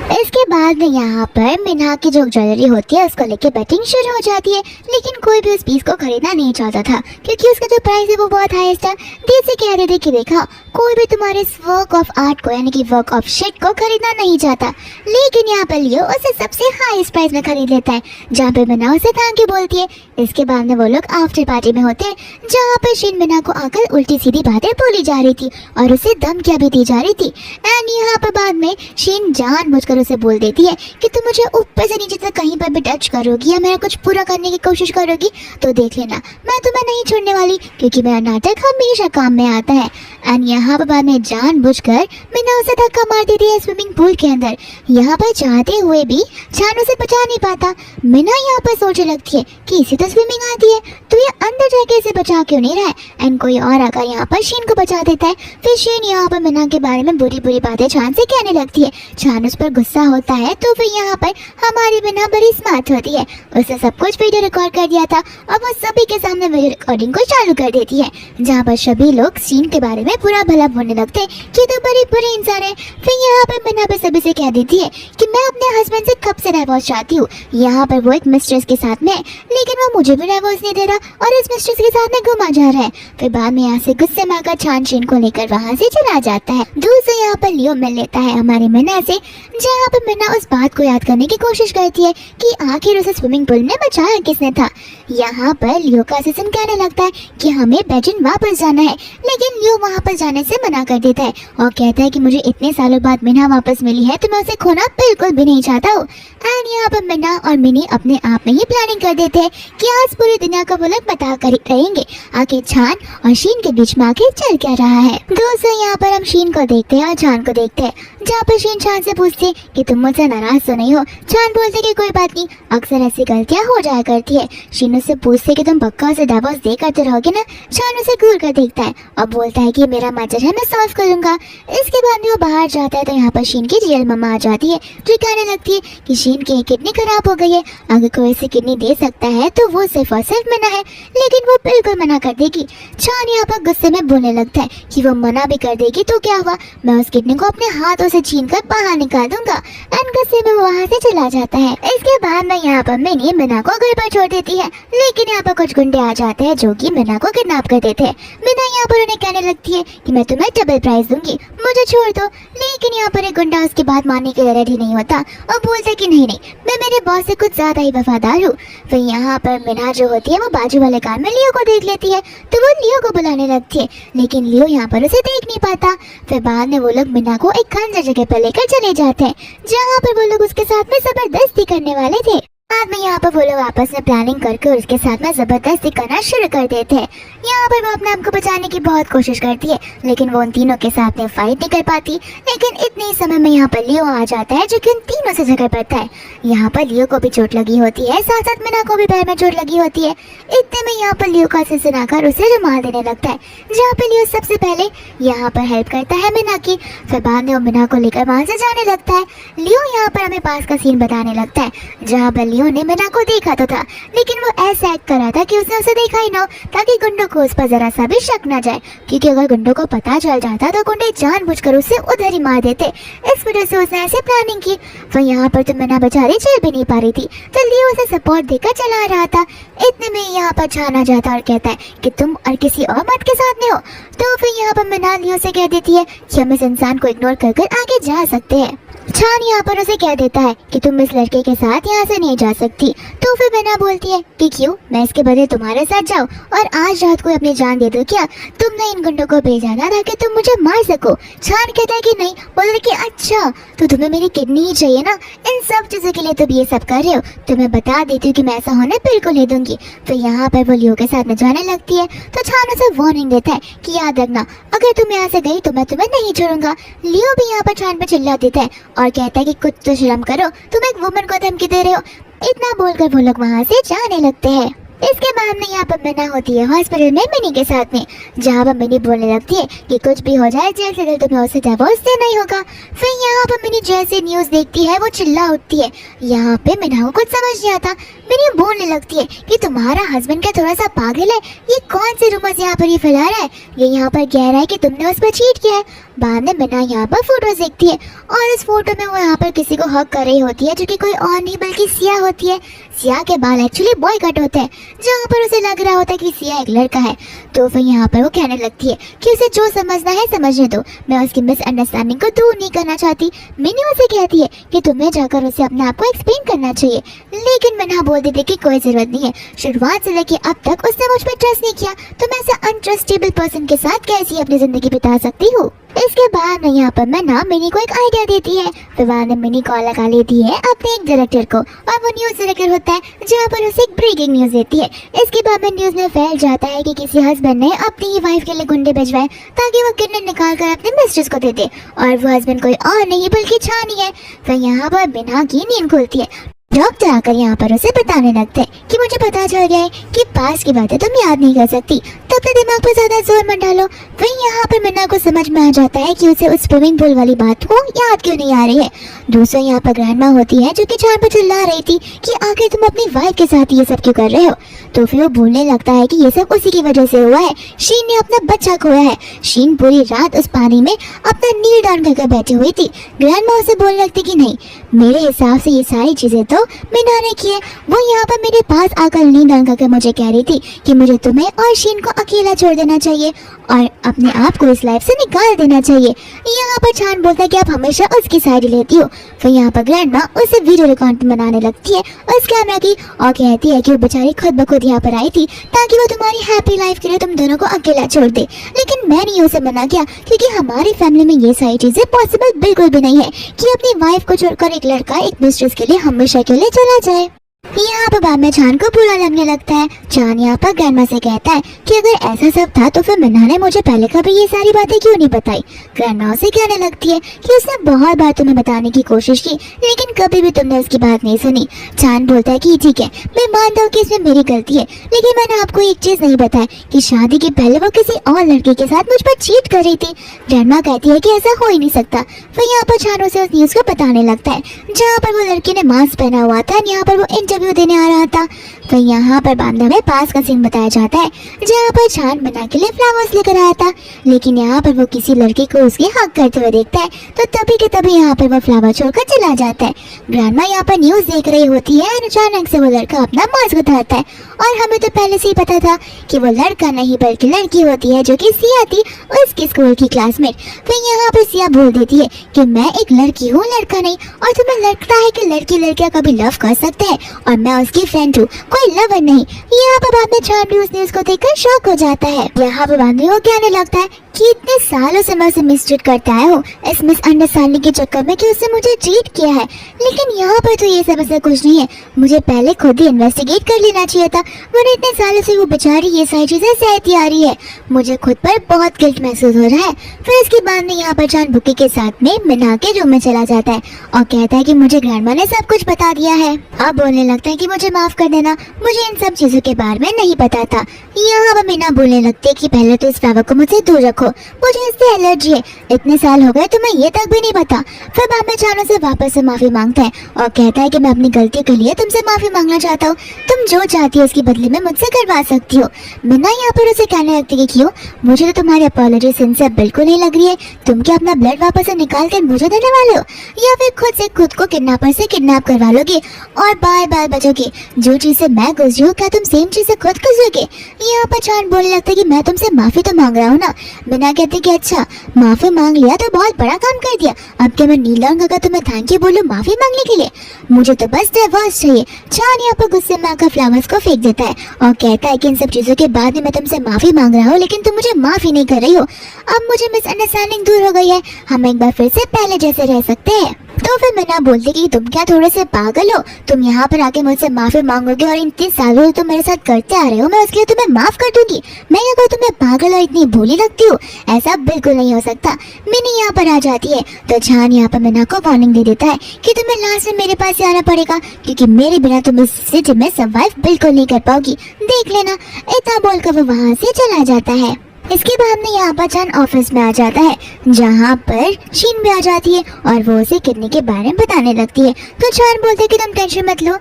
इसके बाद में यहाँ पर मीना की जो ज्वेलरी होती है उसको लेके बैटिंग शुरू हो जाती है, लेकिन कोई भी उस पीस को खरीदना नहीं चाहता था क्योंकि उसका जो प्राइस है वो बहुत हाईएस्ट है। दिल से कह रहे थे कि देखा कोई भी तुम्हारे इस वर्क ऑफ आर्ट को यानी कि वर्क ऑफ शिट को खरीदना नहीं चाहता, लेकिन यहाँ पर लियो उसे सबसे हाईएस्ट प्राइस में खरीद लेता है, जहाँ पे मीना उसे थैंक यू बोलती है। इसके बाद में वो लोग आफ्टर पार्टी में होते हैं, जहाँ पर शीन मीना को आकर उल्टी सीधी बातें बोली जा रही थी और उसे धमकियां भी दी जा रही थी। एंड यहाँ पर बाद में शीन जानबूझकर उसे बोल देती है कि तुम मुझे ऊपर से नीचे तक कहीं पर भी टच करोगी या मेरा कुछ पूरा करने की कोशिश करोगी तो देख लेना मैं तुम्हें नहीं छोड़ने वाली, क्योंकि मेरा नाटक हमेशा काम में आता है। एंड यहाँ पर बाद में जानबूझकर मीना उसे धक्का मार देती है स्विमिंग पूल के अंदर। यहाँ पर चाहते हुए भी चान उसे बचा नहीं पाता। मीना यहाँ पर सोचने लगती है कि इसे तो स्विमिंग आती है तो ये अंदर जाके इसे बचा क्यों नहीं रहा है। एंड कोई और आकर यहाँ पर शीन को बचा देता है। फिर शीन यहाँ पर मीना के बारे में बुरी बुरी बातें चान से कहने लगती है। चान उस पर गुस्सा होता है तो फिर यहाँ पर हमारी मीना बड़ी स्मार्ट होती है, उसने सब कुछ वीडियो रिकॉर्ड कर दिया था और वो सभी के सामने वीडियो रिकॉर्डिंग को चालू कर देती है, जहाँ पर सभी लोग शीन के बारे में बुरा भला बोलने लगते हैं कि तो बड़ी बुरी इंसान है। फिर यहाँ पर मीना पे सभी से कह देती है कि मैं अपने हस्बैंड से कब से डाइवोर्स चाहती हूँ। यहाँ पर वो एक मिस्ट्रेस के साथ में है, लेकिन वो मुझे भी डाइवोर्स नहीं दे रहा और इस मिस्ट्रेस के साथ में घुमा जा रहा है। फिर बाद में यहाँ से गुस्से में आकर चान शीन को लेकर वहाँ से चला जाता है। दूसरे यहाँ पर लियो मिल लेता है हमारी मीना से, जहाँ पर मीना उस बात को याद करने की कोशिश करती है कि आखिर उसे स्विमिंग पूल में बचाया किसने था। यहाँ पर लियो का असिस्टेंट कहने लगता है कि हमें बेजिंग वापस जाना है, लेकिन लियो वहाँ पर जाने से मना कर देता है और कहता है कि मुझे इतने सालों बाद मीना वापस मिली है तो मैं उसे खोना बिल्कुल भी नहीं चाहता हूँ। एंड यहाँ पर मीना और मिनी अपने आप में ही प्लानिंग कर देते हैं कि आज पूरी दुनिया को वो लोग बता कर रहेंगे आखिर चान और शीन के बीच में आखिर चल क्या रहा है। दोस्तों यहाँ पर हम शीन को देखते हैं और चान को देखते हैं, जहाँ पर शीन चान से पूछती है कि तुम मुझसे नाराज तो नहीं हो। चान बोलते कि कोई बात नहीं, अक्सर ऐसी गलतियाँ हो जाया करती है। शीन उससे पूछते कि तुम पक्का उसे डिवोर्स दे करते रहोगे ना। चान उसे घूर कर देखता है और बोलता है कि मेरा मैटर है मैं सॉल्व करूंगा। इसके बाद में वो बाहर जाता है तो यहाँ पर शीन की रियल मम्मा आ जाती है, जो कहने लगती है कि शीन की किडनी खराब हो गई है, अगर कोई इसे किडनी दे सकता है तो वो सिर्फ और सिर्फ मीना है, लेकिन वो बिल्कुल मना कर देगी। चान यहाँ पर गुस्से में बोलने लगता है कि वो मना भी कर देगी तो क्या हुआ, मैं उस किडनी को अपने हाथों से छीन कर बाहर निकाल दूंगा। एंड गुस्से में वो वहाँ से चला जाता है। इसके बाद में यहाँ पर मिनी मीना को घर पर छोड़ देती है, लेकिन यहाँ पर कुछ गुंडे आ जाते हैं जो कि मीना को किडनैप कर देते हैं। मीना यहाँ पर उन्हें कहने लगती है कि मैं तुम्हें डबल प्राइस दूंगी, मुझे छोड़ दो, लेकिन यहाँ पर एक गुंडा उसकी बात मानने के लिए रेडी नहीं होता और बोलता है कि नहीं नहीं मैं मेरे बॉस से कुछ ज्यादा ही वफादार हूँ। फिर यहाँ पर मीना जो होती है वो बाजू वाले कार में लियो को देख लेती है तो वो लियो को बुलाने लगती है, लेकिन लियो यहाँ पर उसे देख नहीं पाता। फिर बाद में वो लोग मीना को एक खंजर जगह पर लेकर चले जाते हैं, जहाँ पर वो लोग उसके साथ में जबरदस्ती करने वाले थे। बाद में यहाँ पर वो लोग आपस में प्लानिंग करके उसके साथ में जबरदस्ती करना शुरू कर देते हैं। यहाँ पर वो अपने आप को बचाने की बहुत कोशिश करती है, लेकिन वो उन तीनों के साथ में फाइट नहीं कर पाती। लेकिन इतने ही समय में यहाँ पर लियो आ जाता है जो कि उन तीनों से झगड़ पड़ता है। यहाँ पर लियो को भी चोट लगी होती है, साथ साथ मीना को भी पैर में चोट लगी होती है। इतने में यहाँ पर लियो का असिस्टेंट आकर उसे रुमाल देने लगता है, जहाँ पर लियो सबसे पहले यहाँ पर हेल्प करता है मीना की। फिर बाद में वो मीना को लेकर वहाँ से जाने लगता है। लियो यहाँ पर हमें पास का सीन बताने लगता है, जहाँ पर लियो ने मीना को देखा तो था, लेकिन वो ऐसा एक्ट कर रहा था कि उसने उसे देखा ही ना, ताकि गुंडों को उस पर जरा सा भी शक न जाए, क्योंकि अगर गुंडों को पता चल जाता तो गुंडे जानबूझकर उसे उधर ही मार देते। इस वजह से उसने ऐसे प्लानिंग की। तो यहाँ पर तो मीना बेचारी चल भी नहीं पा रही थी, तो लियो उसे सपोर्ट देकर चला रहा था। इतने में यहाँ पर छान आ जाता और कहता है कि तुम और किसी और मर्द के साथ में हो। तो फिर यहाँ पर मीना लियो से कह देती है कि हम इस इंसान को इग्नोर कर आगे जा सकते हैं। छान यहाँ पर उसे कह देता है कि तुम इस लड़के के साथ यहाँ से नहीं जा सकती। तो फिर मीना बोलती है कि क्यों, मैं इसके बदले तुम्हारे साथ जाऊँ और आज रात को अपनी जान दे दो क्या? तुमने इन गुंडों को भेजा था ताकि तुम मुझे मार सको। छान कहता है कि नहीं, बोलते कि अच्छा तो तुम्हें मेरी किडनी ही चाहिए ना, इन सब चीजों के लिए तुम ये सब कर रहे हो, तो मैं बता देती हूँ कि मैं ऐसा होने बिल्कुल नहीं दूंगी। फिर यहाँ पर वो लियो के साथ में जाने लगती है, तो छान उसे वार्निंग देता है कि याद रखना अगर तुम यहाँ से गई तो मैं तुम्हें नहीं छोड़ूंगा। लियो भी यहाँ पर छान पर चिल्ला देता है और कहता है कि कुछ तो शर्म करो, तुम एक वुमन को धमकी दे रहे हो। इतना बोलकर वो लोग वहाँ से जाने लगते हैं। इसके बाद में यहाँ पर मीना होती है हॉस्पिटल में मिनी के साथ में, जहाँ पर मिनी बोलने लगती है कि कुछ भी हो जाए जेल से तुम्हें उसे डिवोर्स देना ही होगा। फिर यहाँ पर मिनी जैसे न्यूज देखती है वो चिल्ला उठती है। यहाँ पे मीना को कुछ समझ नहीं आता, मेरी बोलने लगती है कि तुम्हारा हस्बैंड क्या थोड़ा सा पागल है, ये कौन से रूमर्स यहाँ पर ये फैला रहा है, ये यहाँ पर कह रहा है कि तुमने उस पर चीट किया है। बाद में मीना यहाँ पर फोटोज देखती है और इस फोटो में वो यहाँ पर किसी को हक कर रही होती है, जो कि कोई और नहीं बल्कि सिया होती है। सिया के बाल एक्चुअली बॉय कट होते हैं, जहाँ पर उसे लग रहा होता है कि सिया एक लड़का है। तो फिर यहाँ पर वो कहने लगती है कि उसे जो समझना है समझने दो, मैं उसकी मिसअंडरस्टैंडिंग को दूर नहीं करना चाहती। मिनी उसे कहती है कि तुम्हें जाकर उसे अपने आप को एक्सप्लेन करना चाहिए, लेकिन मीना बोल देती है कि कोई जरूरत नहीं है, शुरुआत से लेकर अब तक उसने मुझ पर ट्रस्ट नहीं किया, तो मैं ऐसे अनट्रस्टेबल पर्सन के साथ कैसी अपनी जिंदगी बिता सकती हूँ। इसके बाद में यहाँ पर मीना मिनी को एक आइडिया देती है। फिर बाद में मिनी कॉल लगा लेती है अपने एक डायरेक्टर को, और वो न्यूज डायरेक्टर होता है, जहाँ पर उसे एक ब्रेकिंग न्यूज देती है। इसके बाद में न्यूज में फैल जाता है कि किसी हस्बैंड ने अपनी ही वाइफ के लिए गुंडे भिजवाए ताकि वो किडनी निकाल कर अपने मिस्ट्रेस को दे दे, और वो हस्बैंड कोई और नहीं बल्कि छानी है। फिर यहाँ पर मीना की नींद खुलती है। डॉक्टर आकर यहाँ पर उसे बताने लगते हैं कि मुझे पता चल गया है कि पास की बातें तुम याद नहीं कर सकती, तब तो दिमाग पर ज्यादा जोर मत डालो। फिर यहाँ पर मीना को समझ में आ जाता है कि उसे उस स्विमिंग पूल वाली बात को याद क्यों नहीं आ रही है। दूसरा यहाँ पर ग्रैंडमा होती है, जो कि जान पर चिल्ला रही थी कि आखिर तुम अपनी वाइफ के साथ ये सब क्यों कर रहे हो। तो फिर वो बोलने लगता है कि ये सब उसी की वजह से हुआ है, शीन ने अपना बच्चा खोया है। शीन पूरी रात उस पानी में अपना नील डाउन करके बैठी हुई थी। ग्रैंडमा उसे बोलने लगती कि नहीं, मेरे हिसाब से ये सारी चीजें तो मीना ने की है। वो यहाँ पर मेरे पास आकर नील डाउन करके मुझे कह रही थी कि मुझे तुम्हें और शीन को अकेला छोड़ देना चाहिए और अपने आप को इस लाइफ से निकाल देना चाहिए। यहाँ पर छान बोलता है कि आप हमेशा उसकी साइड लेती हो। फिर यहाँ पर ग्रैंडमा उसे वीडियो रिकॉर्ड बनाने लगती है उस कैमरा की, और कहती है कि वो बेचारी खुद ब खुद यहाँ पर आई थी ताकि वो तुम्हारी हैप्पी लाइफ के लिए तुम दोनों को अकेला छोड़ दे। लेकिन मैंने उसे मना किया क्योंकि हमारी फैमिली में ये सारी चीजें पॉसिबल बिल्कुल भी नहीं है कि अपनी वाइफ को छोड़कर एक लड़का एक मिस्ट्रेस के लिए हमेशा के लिए चला जाए। यहाँ पर बाद में छान को बुरा लगने लगता है। छान यहाँ पर ग्रैंडमा से कहता है कि अगर ऐसा सब था तो फिर मीना ने मुझे पहले कभी ये सारी बातें क्यों नहीं बताई। ग्रैंडमा उसे कहने लगती है कि उसने बहुत बार तुम्हें बताने की कोशिश की, लेकिन कभी भी तुमने उसकी बात नहीं सुनी। छान बोलता है कि ठीक है, मैं मानता हूँ कि इसमें मेरी गलती है, लेकिन मैंने आपको एक चीज नहीं बताया कि शादी के पहले वो किसी और लड़के के साथ मुझ पर चीट कर रही थी। ग्रैंडमा कहती है कि ऐसा हो ही नहीं सकता। फिर यहाँ पर छान उसे उस न्यूज को बताने लगता है जहाँ पर वो लड़के ने मास्क पहना हुआ था, यहाँ पर वो इंटरव्यू देने आ रहा था। फिर यहाँ पर बांदा में पास का सीन बताया जाता है जहाँ पर छान मीना के लिए फ्लावर्स लेकर आया था, लेकिन यहाँ पर वो किसी लड़के को उसके हक करते हुए देखता है, तो तभी के तभी यहाँ पर वो फ्लावर छोड़कर चला जाता है। ग्रैंडमा यहाँ पर न्यूज देख रही होती है और अचानक से वो लड़का अपना मास्क उतारता है, और हमें तो पहले से ही पता था कि वो लड़का नहीं बल्कि लड़की होती है, जो कि सिया थी, उसकी स्कूल की क्लासमेट। फिर यहाँ पर सिया बोल देती है कि मैं एक लड़की हूँ, लड़का नहीं, और तुम्हें लगता है कि लड़की लड़कियाँ कभी लव कर सकते हैं और मैं उसकी फ्रेंड हूँ, कोई लवर नहीं। यहाँ पर बाद में छान भी उस न्यूज को देखकर शॉक हो जाता है। यहाँ पर बाद में वो कहने लगता है कि इतने सालों से मैं उसे मिसट्रीट करता आया हूँ इस मिसअंडरस्टैंडिंग के चक्कर में कि उसने मुझे चीट किया है, लेकिन यहाँ पर तो ये सब ऐसा कुछ नहीं है। मुझे पहले खुद ही इन्वेस्टिगेट कर लेना चाहिए था, वरना इतने सालों से वो बेचारी ये सारी चीजें सहती आ रही है। मुझे खुद पर बहुत गिल्ट महसूस हो रहा है। फिर इसके बाद में यहाँ पर छान बुके के साथ में मीना के रूम में चला जाता है और कहता है कि मुझे ग्रैंडमा ने सब कुछ बता दिया है। अब बोलने लगता है कि मुझे माफ कर देना, मुझे इन सब चीजों के बारे में नहीं पता था। यहाँ पर मीना बोलने लगती है कि पहले तो इस फ्लावर को मुझसे दूर रखो, मुझे इससे एलर्जी है, इतने साल हो गए तुम्हें ये तक भी नहीं पता। फिर बाद में छान से वापस से माफी मांगता है और कहता है कि मैं अपनी गलती के लिए तुमसे माफी मांगना चाहता हूँ, तुम जो चाहती हो उसकी बदले में मुझसे करवा सकती हो। मीना यहाँ पर उसे कहने लगती है कि क्यों, मुझे तो तुम्हारी अपॉलॉजी सिंसियर बिल्कुल नहीं लग रही है। तुम क्या अपना ब्लड वापस से निकाल कर मुझे देने वाले हो, या फिर खुद से खुद को किडनैपर से किडनैप करवा लोगे और बार बार बचोगे? जो चीज से मैं गुजरी हूँ क्या तुम सेम चीज से खुद गुजरोगे? यहाँ पर छान बोलने लगता है कि मैं तुमसे माफी तो मांग रहा हूँ ना। मीना कहती कि अच्छा, माफी मांग लिया तो बहुत बड़ा काम कर दिया, अब क्या मैं नीला रंग का तुम्हें थैंक यू बोलूं माफी मांगने के लिए? मुझे तो बस डिवोर्स चाहिए। छान यहाँ पर गुस्से में आकर फ्लावर्स को फेंक देता है और कहता है कि इन सब चीजों के बाद मैं तुमसे माफी मांग रहा हूँ, लेकिन तुम मुझे माफी नहीं कर रही हो। अब मुझे मिसअंडरस्टैंडिंग दूर हो गई है, हम एक बार फिर से पहले जैसे रह सकते हैं। तो फिर मीना बोलती कि तुम क्या थोड़े से पागल हो, तुम यहाँ पर आके मुझसे माफी मांगोगे और इन 3 सालों से तुम मेरे साथ करते आ रहे हो, मैं उसके लिए तुम्हें माफ कर दूंगी? मैं क्या कोई तुम्हें पागल और इतनी भोली लगती हूँ? ऐसा बिल्कुल नहीं हो सकता। मीना यहाँ पर आ जाती है तो छान यहाँ पर मीना को वार्निंग दे देता है कि तुम्हें लास्ट में मेरे पास आना पड़ेगा, क्योंकि मेरे बिना तुम इस सिटी में सर्वाइव बिल्कुल नहीं कर पाओगी, देख लेना। इतना बोलकर वो वहाँ से चला जाता है। इसके बाद में यहाँ पर छान ऑफिस में आ जाता है जहाँ पर शीन भी आ जाती है और वो उसे किडनी के बारे में बताने लगती है। तो छान बोलते है कि तुम टेंशन मत लो,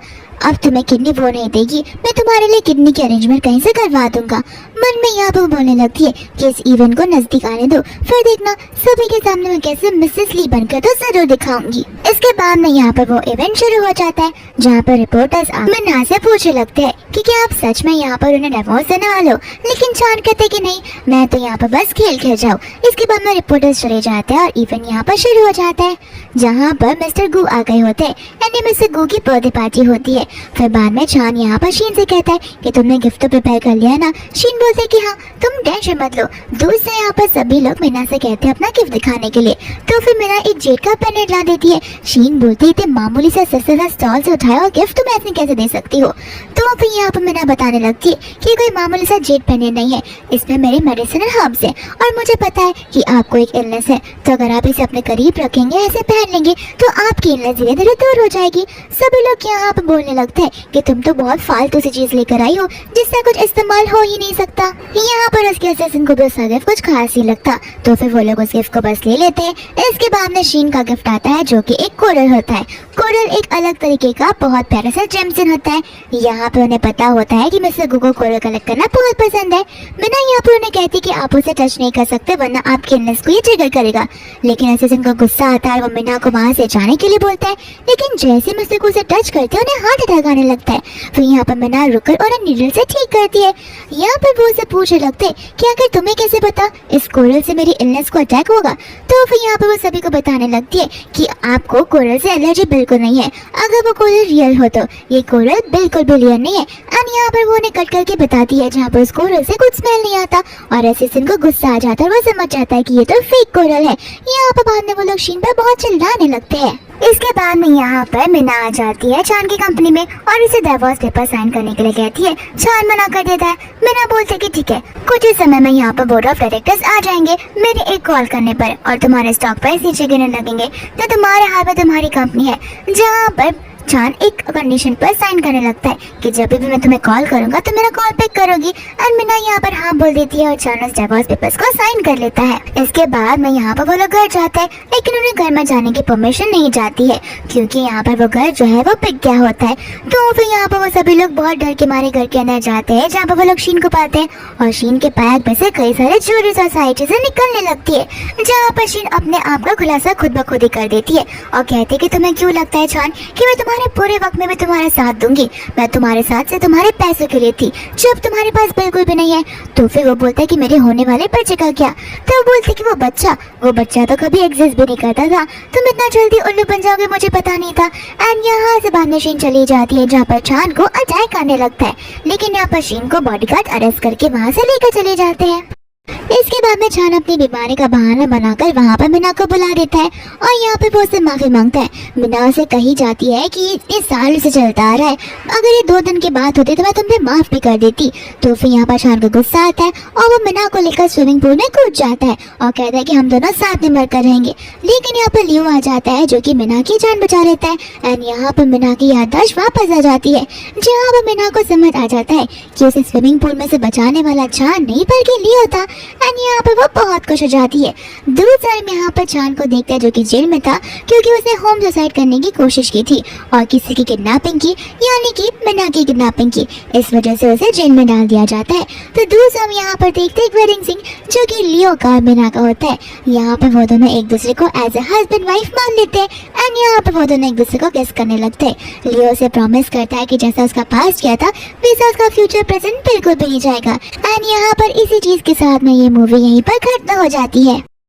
अब तुम्हें किडनी वो नहीं देगी, मैं तुम्हारे लिए किडनी की अरेंजमेंट कहीं से करवा दूंगा। मन में यहाँ पर बोलने लगती है कि इस इवेंट को नजदीक आने दो, फिर देखना सभी के सामने मैं कैसे मिसेस ली बनकर तो जरूर दिखाऊंगी। इसके बाद में यहाँ पर वो इवेंट शुरू हो जाता है, जहाँ पर रिपोर्टर्स मन्ना से पूछने लगते हैं कि क्या आप सच में यहाँ पर उन्हें डिवोर्स देने वाले हो, लेकिन चान कहते कि नहीं, मैं तो यहाँ पर बस खेल खेल जाऊँ। इसके बाद में रिपोर्टर्स चले जाते हैं और इवेंट यहाँ पर शुरू हो जाता है, जहाँ पर मिस्टर गू आ गए होते हैं एंड मिस्टर गू की बर्थडे पार्टी होती है। फिर बाद में चान यहाँ पर शीन से कहता है कि तुमने गिफ्ट तो प्रिपेयर कर लिया है ना। शीन बोलते है कि हाँ, तुम टेंशन मत लो। दूर से यहाँ पर सभी लोग मीना से कहते हैं अपना गिफ्ट दिखाने के लिए, तो फिर मीना एक जेट का पेंडेंट ला देती है। शीन बोलती है मामूली सा सस्ते सा स्टॉल से उठाया और गिफ्ट तुम ऐसे कैसे दे सकती हो। तो फिर यहाँ पर मीना बताने लगती है कि कोई मामूली सा जेट पेंडेंट नहीं है, इसमें मेरे मेडिसिनल हर्ब्स है और मुझे पता है कि आपको एक इलनेस है, तो अगर आप इसे अपने करीब रखेंगे, ऐसे पहन लेंगे तो आपकी इलनेस धीरे धीरे दूर हो जाएगी। सभी लोग यहाँ पर बोलने लगते हैं कि तुम तो बहुत फालतू सी चीज लेकर आई हो जिससे कुछ इस्तेमाल हो ही नहीं सकता। यहाँ पर उसके असिस्टेंट को भी उसका गिफ्ट कुछ खास ही लगता, तो फिर वो लोग उस गिफ्ट को बस ले लेते हैं। इसके बाद में शीन का गिफ्ट आता है, जो कि एक कोरल होता है। कोरल एक अलग तरीके का बहुत प्यारा सा जेमसन होता है। यहाँ पे उन्हें पता होता है कि मिस्टर गू को कोरल कलेक्ट करना बहुत पसंद है। मीना यहाँ पर उन्हें कहती कि आप उसे टच नहीं कर सकते वरना आपके इलनेस को ये ट्रिगर करेगा, लेकिन असिस्टेंट को गुस्सा आता है। वो मीना को वहाँ से जाने के लिए बोलता है, लेकिन जैसे मिस्टर गू उसे टच करते हैं उन्हें हार्ट अटैक आने लगता है। फिर यहाँ पर मीना रुककर उन्हें नीडल से ठीक करती है। यहाँ पर वो उसे पूछने लगते हैं कि आखिर तुम्हें कैसे पता इस कोरल से मेरी इलनेस को अटैक होगा। तो फिर यहाँ पर वो सभी को बताने लगती है कि आपको कोरल से एलर्जी बिल्कुल नहीं है, अगर वो कोरल रियल हो तो ये कोरल बिल्कुल भी रियल नहीं है। एंड यहाँ पर वो उन्हें कट करके बताती है जहाँ पर उस कोरल से कुछ स्मेल नहीं आता और असिस्टेंट को गुस्सा आ जाता है और वो समझ जाता है कि ये तो फेक कोरल है। यहाँ पर बाद में वो लोग शीन पर बहुत चिल्लाने लगते हैं। इसके बाद में यहाँ पर मीना आ जाती है चान की कंपनी में और इसे डिवोर्स पेपर साइन करने के लिए कहती है। चान मना कर देता है। मीना बोलते कि ठीक है, कुछ ही समय में यहाँ पर बोर्ड ऑफ डायरेक्टर्स आ जाएंगे मेरे एक कॉल करने पर और तुम्हारे स्टॉक प्राइस नीचे गिरने लगेंगे, तो तुम्हारे हाथ में तुम्हारी कंपनी है। जहाँ पर चान एक कंडीशन पर साइन करने लगता है कि जब भी मैं तुम्हें कॉल करूंगा तो मेरा कॉल पिक करोगी। एंड मीना यहाँ पर हाँ बोल देती है और चान उस डिवोर्स पेपर्स को साइन कर लेता है। इसके बाद में यहाँ पर वो लोग घर जाते हैं, लेकिन उन्हें घर में जाने की परमिशन नहीं जाती है क्योंकि यहाँ पर वो घर जो है वो पिक गया होता है। तो फिर यहाँ पर वो सभी लोग बहुत डर के मारे घर के अंदर जाते हैं, जहाँ पर वो लोग शीन को पाते हैं और शीन के बैग में से कई सारे ज्वेलरी और सारी चीजें निकलने लगती है, जहाँ पर शीन अपने आप का खुलासा खुद ब खुद ही कर देती है और कहती है कि तुम्हें क्यों लगता है चान कि मैं तुम्हारे पूरे वक्त में भी तुम्हारा साथ दूंगी, मैं तुम्हारे साथ से तुम्हारे पैसों के लिए थी जब तुम्हारे पास बिल्कुल भी नहीं है। तो फिर वो बोलता है कि मेरे होने वाले बच्चे का क्या, तो वो बोलते कि वो बच्चा तो कभी एग्जिस्ट भी नहीं करता था, तुम इतना जल्दी उल्लू बन जाओगे मुझे पता नहीं था। एंड यहाँ से बाद में शीन चली जाती है जहाँ पर चान को अटैक आने लगता है, लेकिन यहाँ पर शीन को बॉडीगार्ड अरेस्ट करके वहाँ से लेकर चले जाते हैं। इसके बाद में चान अपनी बीमारी का बहाना बनाकर वहाँ पर मीना को बुला देता है और यहाँ पे वो उससे माफी मांगता है। मीना उसे कही जाती है कि इतने साल से चलता आ रहा है, अगर ये 2 दिन की बात होती तो मैं तुम्हें माफ भी कर देती। तो फिर यहाँ पर चान को गुस्सा आता है और वो मीना को लेकर स्विमिंग पूल में कूद जाता है और कहता है कि हम दोनों साथ में मरकर रहेंगे। लेकिन यहाँ पर लियो आ जाता है जो कि मीना की जान बचा लेता है। एंड यहाँ पर मीना की याददाश्त वापस आ जाती है, जहाँ पर मीना को समझ आ जाता है कि उसे स्विमिंग पूल में से बचाने वाला चान नहीं बल्कि लियो था। एंड यहाँ पर वो बहुत खुश हो जाती है। दूसरे में यहाँ पर चान को देखता है जो कि जेल में था क्योंकि उसने होम सुसाइड करने की कोशिश की थी और किसी की किडनैपिंग की, यानी कि मीना की किडनैपिंग की। इस वजह से उसे जेल में डाल दिया जाता है। तो दूसरा में यहाँ पर देखते हैं एक वेडिंग सीन जो कि लियो का मीना का होता है। यहाँ पर वो दोनों एक दूसरे को एज ए हस्बैंड वाइफ मान लेते हैं एंड यहाँ पर वो दोनों एक दूसरे को गेस करने लगते हैं। लियो से प्रॉमिस करता है कि जैसा उसका पास्ट किया था वैसा उसका फ्यूचर प्रेजेंट बिल्कुल भी नहीं जाएगा। एंड यहाँ पर इसी चीज के साथ में ये मूवी यहीं पर खत्म हो जाती है।